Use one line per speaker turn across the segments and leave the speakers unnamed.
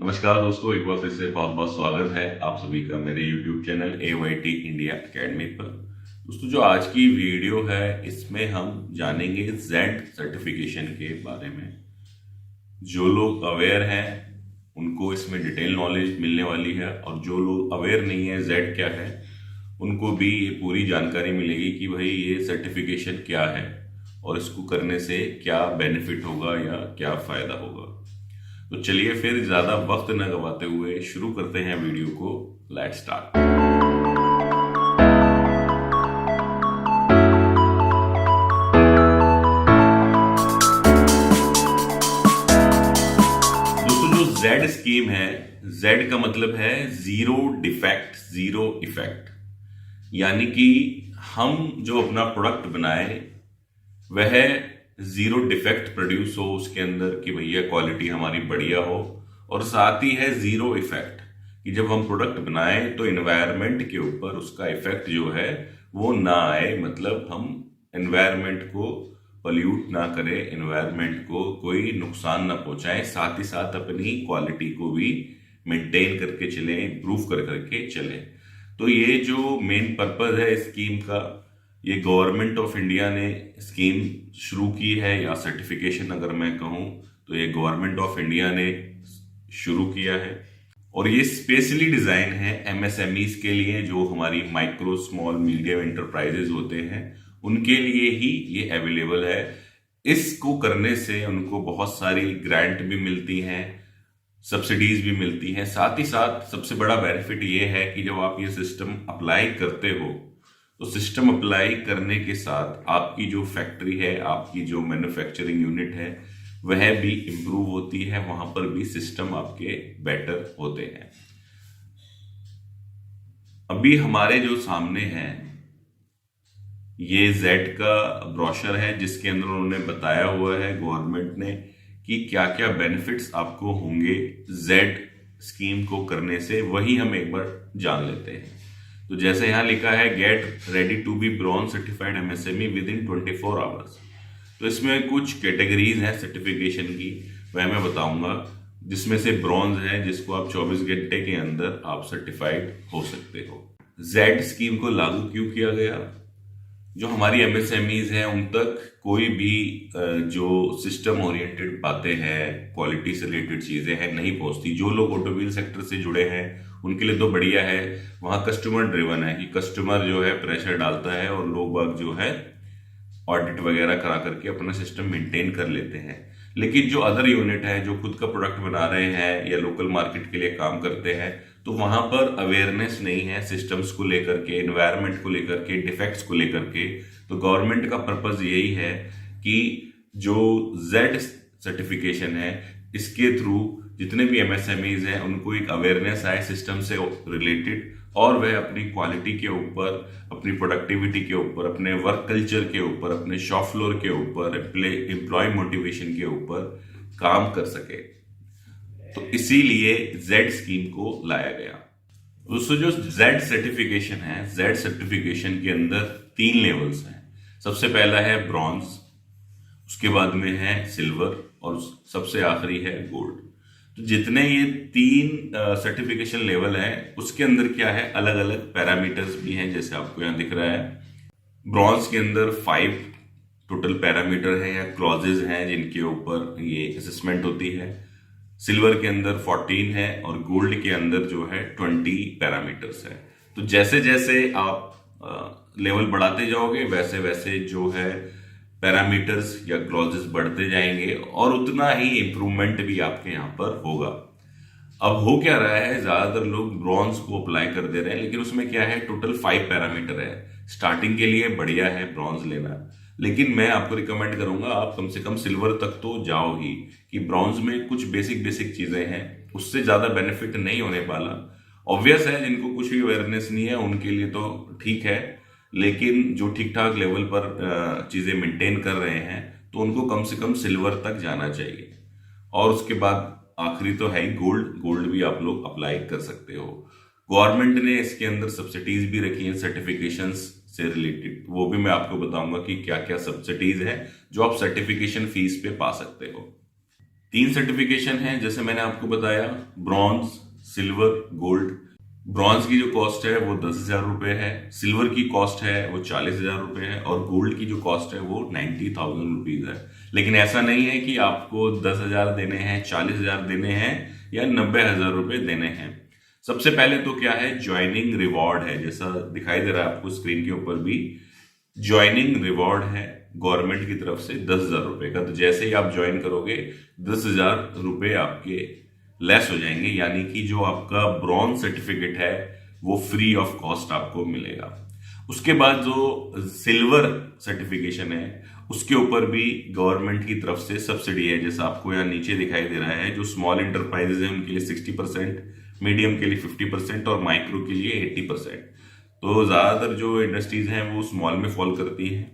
नमस्कार दोस्तों, एक बार फिर से बहुत बहुत स्वागत है आप सभी का मेरे YouTube channel AYT India academy पर। दोस्तों, जो आज की वीडियो है इसमें हम जानेंगे जेड सर्टिफिकेशन के बारे में। जो लोग अवेयर हैं उनको इसमें डिटेल नॉलेज मिलने वाली है, और जो लोग अवेयर नहीं है जेड क्या है उनको भी ये पूरी जानकारी मिलेगी कि भाई ये सर्टिफिकेशन क्या है और इसको करने से क्या बेनिफिट होगा या क्या फायदा होगा। तो चलिए फिर ज्यादा वक्त न गवाते हुए शुरू करते हैं वीडियो को। Let's start. दोस्तों, जो जेड स्कीम है, जेड का मतलब है जीरो डिफेक्ट जीरो इफेक्ट, यानी कि हम जो अपना प्रोडक्ट बनाए वह जीरो डिफेक्ट प्रोड्यूस हो उसके अंदर, कि भैया क्वालिटी हमारी बढ़िया हो, और साथ ही है जीरो इफेक्ट कि जब हम प्रोडक्ट बनाएं तो एनवायरनमेंट के ऊपर उसका इफेक्ट जो है वो ना आए। मतलब हम एनवायरनमेंट को पॉल्यूट ना करें, एनवायरनमेंट को कोई नुकसान ना पहुंचाएं, साथ ही साथ अपनी क्वालिटी को भी मेंटेन करके चलें, इंप्रूव कर करके चलें। तो ये जो मेन पर्पज है स्कीम का, ये गवर्नमेंट ऑफ इंडिया ने स्कीम शुरू की है, या सर्टिफिकेशन अगर मैं कहूं तो ये गवर्नमेंट ऑफ इंडिया ने शुरू किया है। और ये स्पेशली डिजाइन है एमएसएमईज के लिए, जो हमारी माइक्रो स्मॉल मीडियम एंटरप्राइजेज होते हैं उनके लिए ही ये अवेलेबल है। इसको करने से उनको बहुत सारी ग्रांट भी मिलती हैं, सब्सिडीज भी मिलती हैं। साथ ही साथ सबसे बड़ा बेनिफिट ये है कि जब आप ये सिस्टम अप्लाई करते हो तो सिस्टम अप्लाई करने के साथ आपकी जो फैक्ट्री है, आपकी जो मैन्युफैक्चरिंग यूनिट है वह भी इंप्रूव होती है, वहां पर भी सिस्टम आपके बेटर होते हैं। अभी हमारे जो सामने है ये जेड का ब्रोशर है, जिसके अंदर उन्होंने बताया हुआ है गवर्नमेंट ने कि क्या क्या बेनिफिट्स आपको होंगे जेड स्कीम को करने से। वही हम एक बार जान लेते हैं। तो जैसे यहां लिखा है, get ready to be bronze certified MSME within 24 hours. तो इसमें कुछ कैटेगरीज हैं सर्टिफिकेशन की, वह मैं बताऊंगा, जिसमें से ब्रॉन्ज है जिसको आप 24 घंटे के अंदर आप सर्टिफाइड हो सकते हो। जेड स्कीम को लागू क्यों किया गया? जो हमारी एमएसएमईज हैं उन तक कोई भी जो सिस्टम ओरिएंटेड बातें हैं, क्वालिटी से रिलेटेड चीजें हैं, नहीं पहुंचती। जो लोग ऑटोमोबाइल सेक्टर से जुड़े हैं उनके लिए तो बढ़िया है, वहां कस्टमर ड्रिवन है कि कस्टमर जो है प्रेशर डालता है और लोग बाग जो है ऑडिट वगैरह करा करके अपना सिस्टम मेंटेन कर लेते हैं। लेकिन जो अदर यूनिट है जो खुद का प्रोडक्ट बना रहे हैं या लोकल मार्केट के लिए काम करते हैं, तो वहां पर अवेयरनेस नहीं है सिस्टम्स को लेकर के, एनवायरनमेंट को लेकर के, डिफेक्ट्स को लेकर के। तो गवर्नमेंट का पर्पज यही है कि जो जेड सर्टिफिकेशन है इसके थ्रू जितने भी एमएसएमईज हैं उनको एक अवेयरनेस आए सिस्टम से रिलेटेड, और वह अपनी क्वालिटी के ऊपर, अपनी प्रोडक्टिविटी के ऊपर, अपने वर्क कल्चर के ऊपर, अपने शॉप फ्लोर के ऊपर, एम्प्लॉय मोटिवेशन के ऊपर काम कर सके। तो इसीलिए जेड स्कीम को लाया गया। दोस्तों, जो जेड सर्टिफिकेशन है, जेड सर्टिफिकेशन के अंदर 3 लेवल्स हैं। सबसे पहला है ब्रॉन्ज, उसके बाद में है सिल्वर, और सबसे आखिरी है गोल्ड। तो जितने ये 3 सर्टिफिकेशन लेवल है उसके अंदर क्या है, अलग अलग पैरामीटर्स भी हैं, जैसे आपको यहां दिख रहा है। ब्रॉन्ज के अंदर 5 टोटल पैरामीटर है या क्लॉजेज हैं जिनके ऊपर ये असेसमेंट होती है। सिल्वर के अंदर 14 है, और गोल्ड के अंदर जो है 20 पैरामीटर्स है। तो जैसे जैसे आप लेवल बढ़ाते जाओगे वैसे वैसे जो है पैरामीटर्स या क्लॉजेस बढ़ते जाएंगे, और उतना ही इंप्रूवमेंट भी आपके यहां पर होगा। अब हो क्या रहा है, ज्यादातर लोग ब्रॉन्ज को अप्लाई कर दे रहे हैं, लेकिन उसमें क्या है, टोटल 5 पैरामीटर है। स्टार्टिंग के लिए बढ़िया है ब्रॉन्ज लेना, लेकिन मैं आपको रिकमेंड करूंगा आप कम से कम सिल्वर तक तो जाओ ही, कि ब्रॉन्ज में कुछ बेसिक चीजें हैं, उससे ज्यादा बेनिफिट नहीं होने वाला। ऑब्वियस है, जिनको कुछ भी अवेयरनेस नहीं है उनके लिए तो ठीक है, लेकिन जो ठीक ठाक लेवल पर चीजें मेंटेन कर रहे हैं तो उनको कम से कम सिल्वर तक जाना चाहिए। और उसके बाद आखिरी तो है ही गोल्ड, गोल्ड भी आप लोग अप्लाई कर सकते हो। गवर्नमेंट ने इसके अंदर सब्सिडीज भी रखी हैं सर्टिफिकेशंस से रिलेटेड, वो भी मैं आपको बताऊंगा कि क्या क्या सब्सिडीज है जो आप सर्टिफिकेशन फीस पे पा सकते हो। 3 सर्टिफिकेशन है जैसे मैंने आपको बताया, ब्रॉन्ज, सिल्वर, गोल्ड। ब्रॉन्ज की जो कॉस्ट है वो 10,000 रुपए है, सिल्वर की कॉस्ट है वो 40,000 रुपए है और गोल्ड की जो कॉस्ट है वो 90,000 रुपीज है। लेकिन ऐसा नहीं है कि आपको 10,000 देने हैं, 40,000 देने हैं या 90,000 रुपए देने हैं। सबसे पहले तो क्या है, ज्वाइनिंग रिवॉर्ड है, जैसा दिखाई दे रहा है आपको स्क्रीन के ऊपर भी, ज्वाइनिंग रिवॉर्ड है गवर्नमेंट की तरफ से 10,000 रुपए का। तो जैसे ही आप ज्वाइन करोगे 10,000 रुपए आपके लेस हो जाएंगे, यानी कि जो आपका ब्रॉन्ज सर्टिफिकेट है वो फ्री ऑफ कॉस्ट आपको मिलेगा। उसके बाद जो सिल्वर सर्टिफिकेशन है उसके ऊपर भी गवर्नमेंट की तरफ से सब्सिडी है, जैसा आपको यहाँ नीचे दिखाई दे रहा है। जो स्मॉल इंटरप्राइजेज है उनके लिए 60%, मीडियम के लिए 50% और माइक्रो के लिए 80%। तो ज्यादातर जो इंडस्ट्रीज हैं वो स्मॉल में फॉल करती हैं,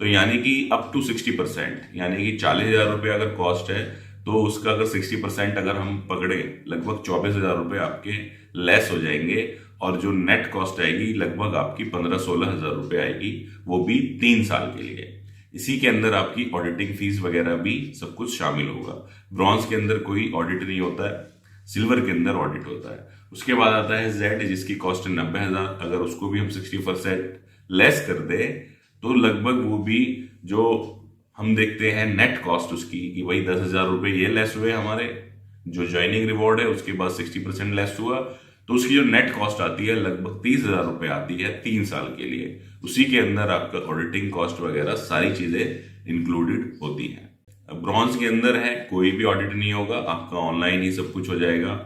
तो यानी कि अप टू 60%, यानी कि 40,000 रुपये अगर कॉस्ट है तो उसका अगर 60% अगर हम पकड़े, लगभग 24,000 रुपये आपके लेस हो जाएंगे और जो नेट कॉस्ट आएगी लगभग आपकी 15-16,000 रुपये आएगी, वो भी 3 साल के लिए। इसी के अंदर आपकी ऑडिटिंग फीस वगैरह भी सब कुछ शामिल होगा। ब्रॉन्ज के अंदर कोई ऑडिट नहीं होता है, सिल्वर के अंदर ऑडिट होता है। उसके बाद आता है जेड, जिसकी कॉस्ट है 90,000। अगर उसको भी हम 60% लेस कर दे तो लगभग वो भी जो हम देखते हैं नेट कॉस्ट उसकी कि वही 10,000 रुपये ये लेस हुए हमारे, जो ज्वाइनिंग रिवॉर्ड है उसके बाद 60% लेस हुआ, तो उसकी जो नेट कॉस्ट आती है लगभग 30,000 रुपये आती है 3 साल के लिए। उसी के अंदर आपका ऑडिटिंग कॉस्ट वगैरह सारी चीजें इंक्लूडेड होती हैं। ब्रॉन्ज के अंदर है कोई भी ऑडिट नहीं होगा, आपका ऑनलाइन ही सब कुछ हो जाएगा।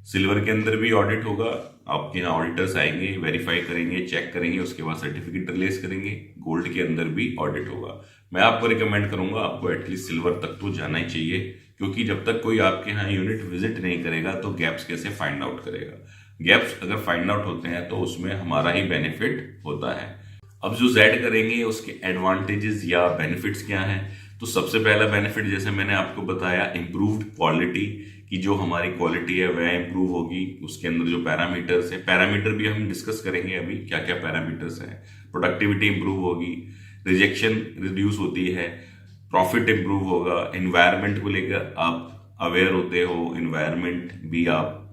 सिल्वर के अंदर भी ऑडिट होगा, आपके यहाँ ऑडिटर्स आएंगे, वेरीफाई करेंगे, चेक करेंगे, उसके बाद सर्टिफिकेट रिलीज करेंगे। गोल्ड के अंदर भी ऑडिट होगा। मैं आपको रिकमेंड करूंगा आपको एटलीस्ट सिल्वर तक तो जाना ही चाहिए, क्योंकि जब तक कोई आपके यहाँ यूनिट विजिट नहीं करेगा तो गैप्स कैसे फाइंड आउट करेगा। गैप्स अगर फाइंड आउट होते हैं तो उसमें हमारा ही बेनिफिट होता है। अब जो जेड करेंगे उसके एडवांटेजेस या बेनिफिट्स क्या हैं, तो सबसे पहला बेनिफिट जैसे मैंने आपको बताया, इंप्रूव्ड क्वालिटी, की जो हमारी क्वालिटी है वह इंप्रूव होगी। उसके अंदर जो पैरामीटर्स है, पैरामीटर भी हम डिस्कस करेंगे अभी क्या क्या पैरामीटर्स हैं। प्रोडक्टिविटी इंप्रूव होगी, रिजेक्शन रिड्यूस होती है, प्रॉफिट इंप्रूव होगा, एनवायरनमेंट को लेकर आप अवेयर होते हो, एनवायरनमेंट भी आप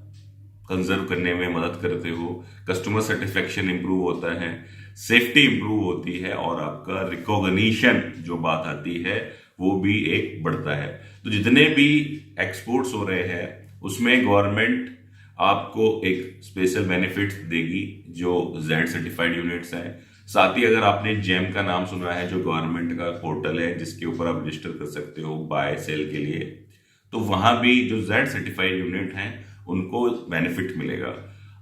कंजर्व करने में मदद करते हो, कस्टमर सेटिस्फेक्शन इंप्रूव होता है, सेफ्टी इंप्रूव होती है और आपका रिकॉग्निशन जो बात आती है वो भी एक बढ़ता है। तो जितने भी एक्सपोर्ट्स हो रहे हैं उसमें गवर्नमेंट आपको एक स्पेशल बेनिफिट्स देगी जो जेड सर्टिफाइड यूनिट्स हैं। साथ ही अगर आपने जेम का नाम सुना है, जो गवर्नमेंट का पोर्टल है जिसके ऊपर आप रजिस्टर कर सकते हो बाय सेल के लिए, तो वहां भी जो जेड सर्टिफाइड यूनिट हैं उनको बेनिफिट मिलेगा।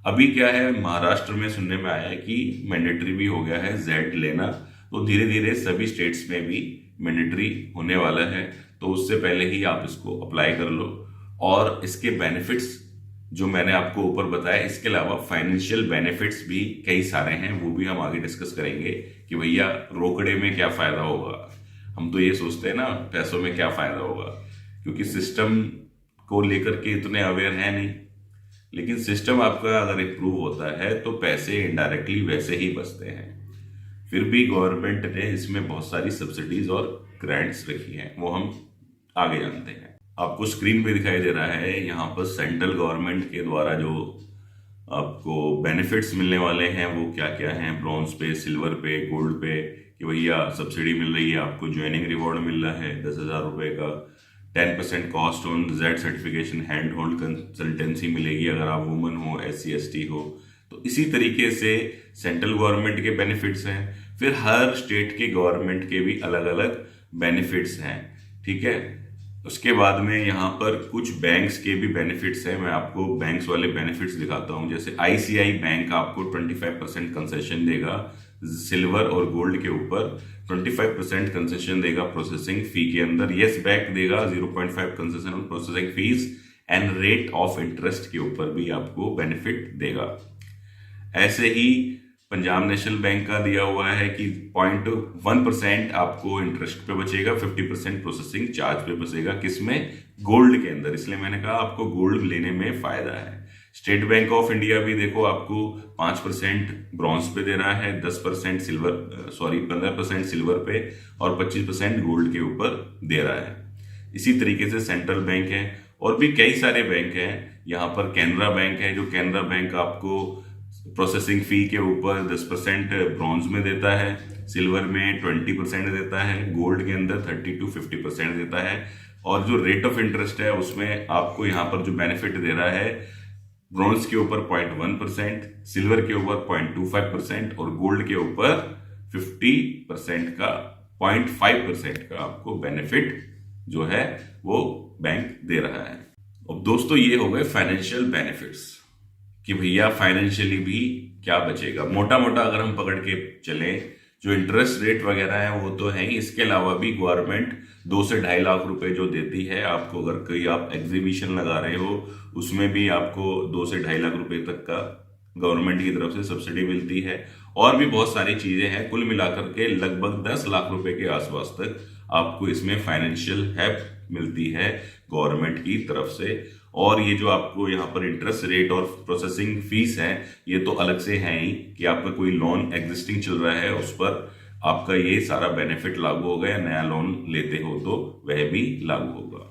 अभी क्या है, महाराष्ट्र में सुनने में आया है कि मैंडेटरी भी हो गया है जेड लेना, तो धीरे धीरे सभी स्टेट्स में भी मैंडेटरी होने वाला है। तो उससे पहले ही आप इसको अप्लाई कर लो। और इसके बेनिफिट्स जो मैंने आपको ऊपर बताया, इसके अलावा फाइनेंशियल बेनिफिट्स भी कई सारे हैं, वो भी हम आगे डिस्कस करेंगे कि भैया रोकड़े में क्या फायदा होगा। हम तो ये सोचते हैं ना पैसों में क्या फायदा होगा, क्योंकि सिस्टम को लेकर के इतने अवेयर है नहीं, लेकिन सिस्टम आपका अगर इम्प्रूव होता है तो पैसे इनडायरेक्टली वैसे ही बचते हैं। फिर भी गवर्नमेंट ने इसमें बहुत सारी सब्सिडीज और ग्रांट्स रखी हैं, वो हम आगे जानते हैं। आपको स्क्रीन पे दिखाई दे रहा है यहाँ पर सेंट्रल गवर्नमेंट के द्वारा जो आपको बेनिफिट्स मिलने वाले हैं वो क्या क्या हैं। ब्रॉन्ज पे, सिल्वर पे, गोल्ड पे कि भैया सब्सिडी मिल रही है, आपको ज्वाइनिंग रिवॉर्ड मिल रहा है 10,000 रुपये का, 10% cost on Z certification, hand hold consultancy मिलेगी अगर आप वुमन हो, SC ST हो। तो इसी तरीके से सेंट्रल गवर्नमेंट के बेनिफिट्स हैं। फिर हर स्टेट के गवर्नमेंट के भी अलग अलग बेनिफिट्स हैं, ठीक है। उसके बाद में यहाँ पर कुछ बैंक्स के भी बेनिफिट्स हैं। मैं आपको बैंक्स वाले बेनिफिट्स दिखाता हूँ। जैसे ICI बैंक आपको 25% कंसेशन देगा सिल्वर और गोल्ड के ऊपर, 25% कंसेशन देगा प्रोसेसिंग फी के अंदर। येस बैंक देगा 0.5 concession on processing fees and rate of interest के ऊपर भी आपको बेनिफिट देगा। ऐसे ही पंजाब नेशनल बैंक का दिया हुआ है कि 0.1% आपको इंटरेस्ट पे बचेगा, 50% प्रोसेसिंग चार्ज पे बचेगा, किसमें, गोल्ड के अंदर। इसलिए मैंने कहा आपको गोल्ड लेने में फायदा है। स्टेट बैंक ऑफ इंडिया भी देखो आपको 5% ब्रॉन्ज पे दे रहा है, 15% सिल्वर पे और 25% गोल्ड के ऊपर दे रहा है। इसी तरीके से सेंट्रल बैंक है और भी कई सारे बैंक हैं। यहाँ पर कैनरा बैंक है, जो कैनरा बैंक आपको प्रोसेसिंग फी के ऊपर 10% ब्रॉन्ज में देता है, सिल्वर में 20% देता है, गोल्ड के अंदर 30 to 50% देता है। और जो रेट ऑफ इंटरेस्ट है उसमें आपको यहाँ पर जो बेनिफिट दे रहा है, ब्रॉन्ज के ऊपर 0.1%, सिल्वर के ऊपर 0.25% और गोल्ड के ऊपर 50% का 0.5% का आपको बेनिफिट जो है वो बैंक दे रहा है। अब दोस्तों ये हो गए फाइनेंशियल बेनिफिट्स कि भैया फाइनेंशियली भी क्या बचेगा। मोटा मोटा अगर हम पकड़ के चले, जो इंटरेस्ट रेट वगैरह है वो तो है ही, इसके अलावा भी गवर्नमेंट 2 से 2.5 लाख रुपए जो देती है आपको, अगर कोई आप एग्जीबिशन लगा रहे हो उसमें भी आपको 2 से 2.5 लाख रुपए तक का गवर्नमेंट की तरफ से सब्सिडी मिलती है। और भी बहुत सारी चीजें हैं, कुल मिलाकर के लगभग 10 लाख रुपए के आसपास तक आपको इसमें फाइनेंशियल हेल्प मिलती है गवर्नमेंट की तरफ से। और ये जो आपको यहाँ पर इंटरेस्ट रेट और प्रोसेसिंग फीस है ये तो अलग से है ही, कि आपका कोई लोन एग्जिस्टिंग चल रहा है उस पर आपका ये सारा बेनिफिट लागू होगा, या नया लोन लेते हो तो वह भी लागू होगा।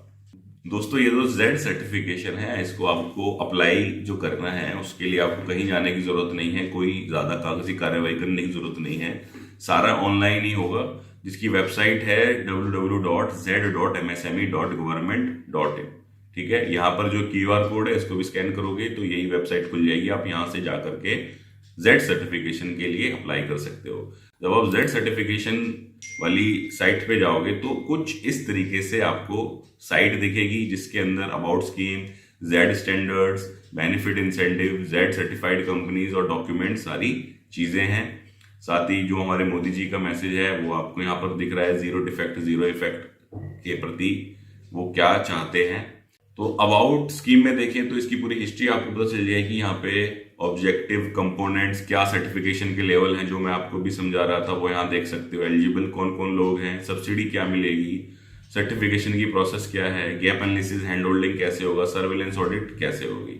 दोस्तों ये जो जेड सर्टिफिकेशन है इसको आपको अप्लाई जो करना है उसके लिए आपको कहीं जाने की जरूरत नहीं है, कोई ज्यादा कागजी कार्रवाई करने की जरूरत नहीं है, सारा ऑनलाइन ही होगा। जिसकी वेबसाइट है www.z.msme.government.in। ठीक है, यहाँ पर जो QR कोड है इसको भी स्कैन करोगे तो यही वेबसाइट खुल जाएगी, आप यहाँ से जाकर के जेड सर्टिफिकेशन के लिए अप्लाई कर सकते हो। जब आप जेड सर्टिफिकेशन वाली साइट पे जाओगे तो कुछ इस तरीके से आपको साइट दिखेगी, जिसके अंदर about scheme, Z standards, benefit incentive, Z certified companies और डॉक्यूमेंट सारी चीजें हैं। साथ ही जो हमारे मोदी जी का मैसेज है वो आपको यहाँ पर दिख रहा है, जीरो डिफेक्ट जीरो इफेक्ट के प्रति वो क्या चाहते हैं। तो अबाउट स्कीम में देखें तो इसकी पूरी हिस्ट्री आपको पता चल जाएगी। यहाँ पे ऑब्जेक्टिव कंपोनेंट्स, क्या सर्टिफिकेशन के लेवल हैं जो मैं आपको भी समझा रहा था वो यहाँ देख सकते हो। एलिजिबल कौन कौन लोग हैं, सब्सिडी क्या मिलेगी, सर्टिफिकेशन की प्रोसेस क्या है, गैप एनालिसिस हैंड होल्डिंग कैसे होगा, सर्विलेंस ऑडिट कैसे होगी,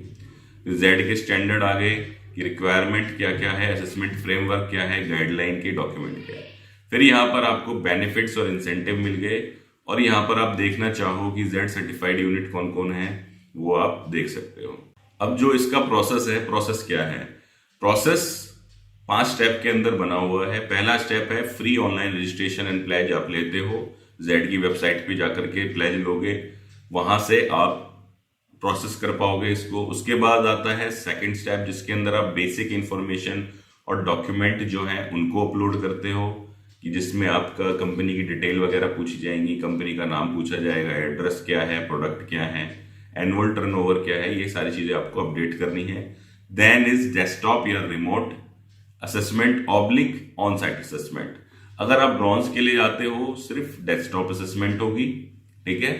जेड के स्टैंडर्ड आगे की रिक्वायरमेंट क्या क्या है, असेसमेंट फ्रेमवर्क क्या है, गाइडलाइन के डॉक्यूमेंट क्या है। फिर यहाँ पर आपको बेनिफिट्स और इंसेंटिव मिल गए, और यहाँ पर आप देखना चाहो कि जेड सर्टिफाइड यूनिट कौन कौन है वो आप देख सकते हो। अब जो इसका प्रोसेस है, प्रोसेस क्या है, प्रोसेस 5 स्टेप के अंदर बना हुआ है। पहला स्टेप है free online registration and pledge आप लेते हो, जेड की वेबसाइट पे जाकर के प्लेज लोगे, वहां से आप प्रोसेस कर पाओगे इसको। उसके बाद आता है सेकंड स्टेप, जिसके अंदर आप बेसिक इंफॉर्मेशन और डॉक्यूमेंट जो है उनको अपलोड करते हो, कि जिसमें आपका कंपनी की डिटेल वगैरह पूछी जाएंगी, कंपनी का नाम पूछा जाएगा, एड्रेस क्या है, प्रोडक्ट क्या है, एनुअल टर्नओवर क्या है, ये सारी चीजें आपको अपडेट करनी है। देन इज डेस्कटॉप या remote assessment oblique on site assessment. अगर आप ब्रॉन्ज के लिए जाते हो सिर्फ डेस्कटॉप असेसमेंट होगी, ठीक है,